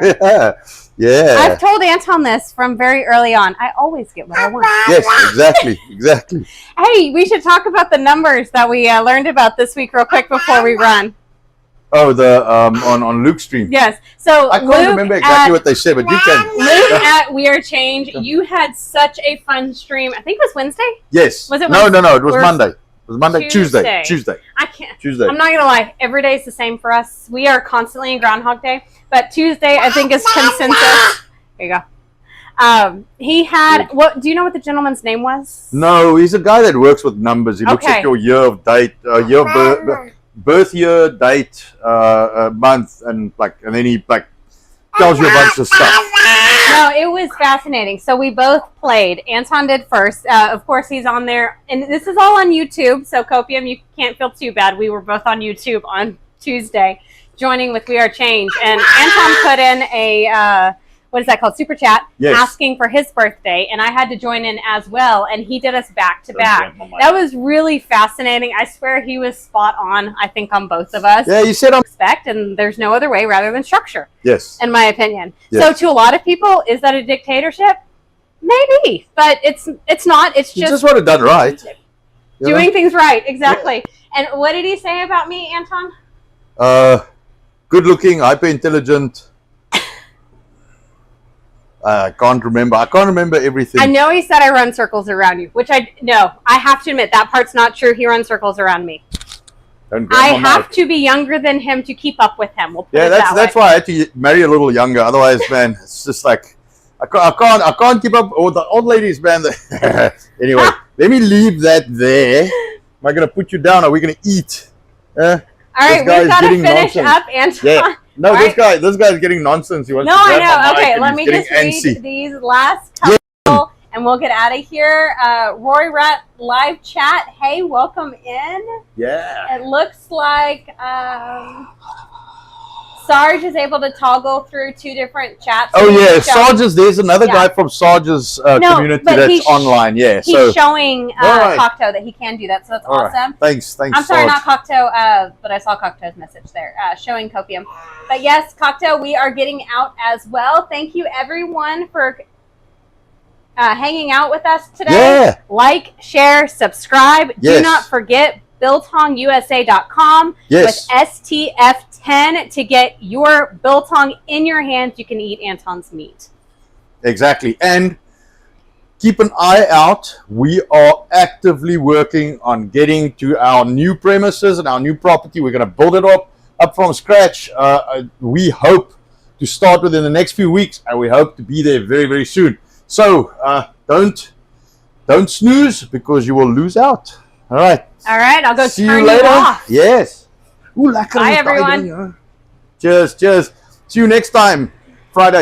Yeah. I've told Anton this from very early on. I always get what I want. Yes, exactly. Hey, we should talk about the numbers that we learned about this week real quick before we run. Oh, the on Luke's stream. Yes. So I can't Luke remember exactly what they said, but you can. Luke at We Are Change, you had such a fun stream. I think it was Wednesday. Yes. Was it No. Wednesday? It was Monday. It was Monday. Tuesday. I can't. Tuesday. I'm not gonna lie. Every day is the same for us. We are constantly in Groundhog Day, but Tuesday I think is consensus. There you go. He had what? Do you know what the gentleman's name was? No, he's a guy that works with numbers. He looks at your year of date, year of birth year, date, month, and then he tells you a bunch of stuff. No, it was fascinating. So we both played. Anton did first. Of course, he's on there. And this is all on YouTube. So, Copium, you can't feel too bad. We were both on YouTube on Tuesday, joining with We Are Change. And Anton put in a, what is that called? Super chat, asking for his birthday. And I had to join in as well. And he did us back to back. That was really fascinating. I swear he was spot on, I think, on both of us. Yeah, you said I'm... Respect, and there's no other way rather than structure. Yes. In my opinion. Yes. So to a lot of people, is that a dictatorship? Maybe, but it's not. It's You just want it done right. Doing things right, exactly. Yeah. And what did he say about me, Anton? Good looking, hyper intelligent. I can't remember. I can't remember everything. I know he said I run circles around you, which I have to admit that part's not true. He runs circles around me. I have to be younger than him to keep up with him. We'll put it that that's way. why I had to marry a little younger. Otherwise, man, it's just like I can't keep up with the old ladies, man. Anyway, let me leave that there. Am I going to put you down? Are we going to eat? All right, we've got to finish up, Anton. Yeah. No, this guy's getting nonsense. He wants to grab my mic, Okay, let me just read these last couple, and we'll get out of here. Rory Rat live chat. Hey, welcome in. Yeah. It looks like Sarge is able to toggle through 2 different chats. Oh yeah, Sarge's. There's another guy from Sarge's community that's online. Yeah, he's showing Cocteau that he can do that, so that's awesome. Right. Thanks. I'm sorry, not Cocteau, but I saw Cocteau's message there, showing Copium. But yes, Cocteau, we are getting out as well. Thank you everyone for hanging out with us today. Yeah. Like, share, subscribe. Yes. Do not forget biltongusa.com with STF10 to get your biltong in your hands. You can eat Anton's meat. Exactly. And keep an eye out. We are actively working on getting to our new premises and our new property. We're going to build it up from scratch. We hope to start within the next few weeks, and we hope to be there very, very soon. So don't snooze, because you will lose out. All right. I'll go See turn you later. off. Yes. Ooh, lekker. Bye, everyone. Cheers. See you next time, Friday.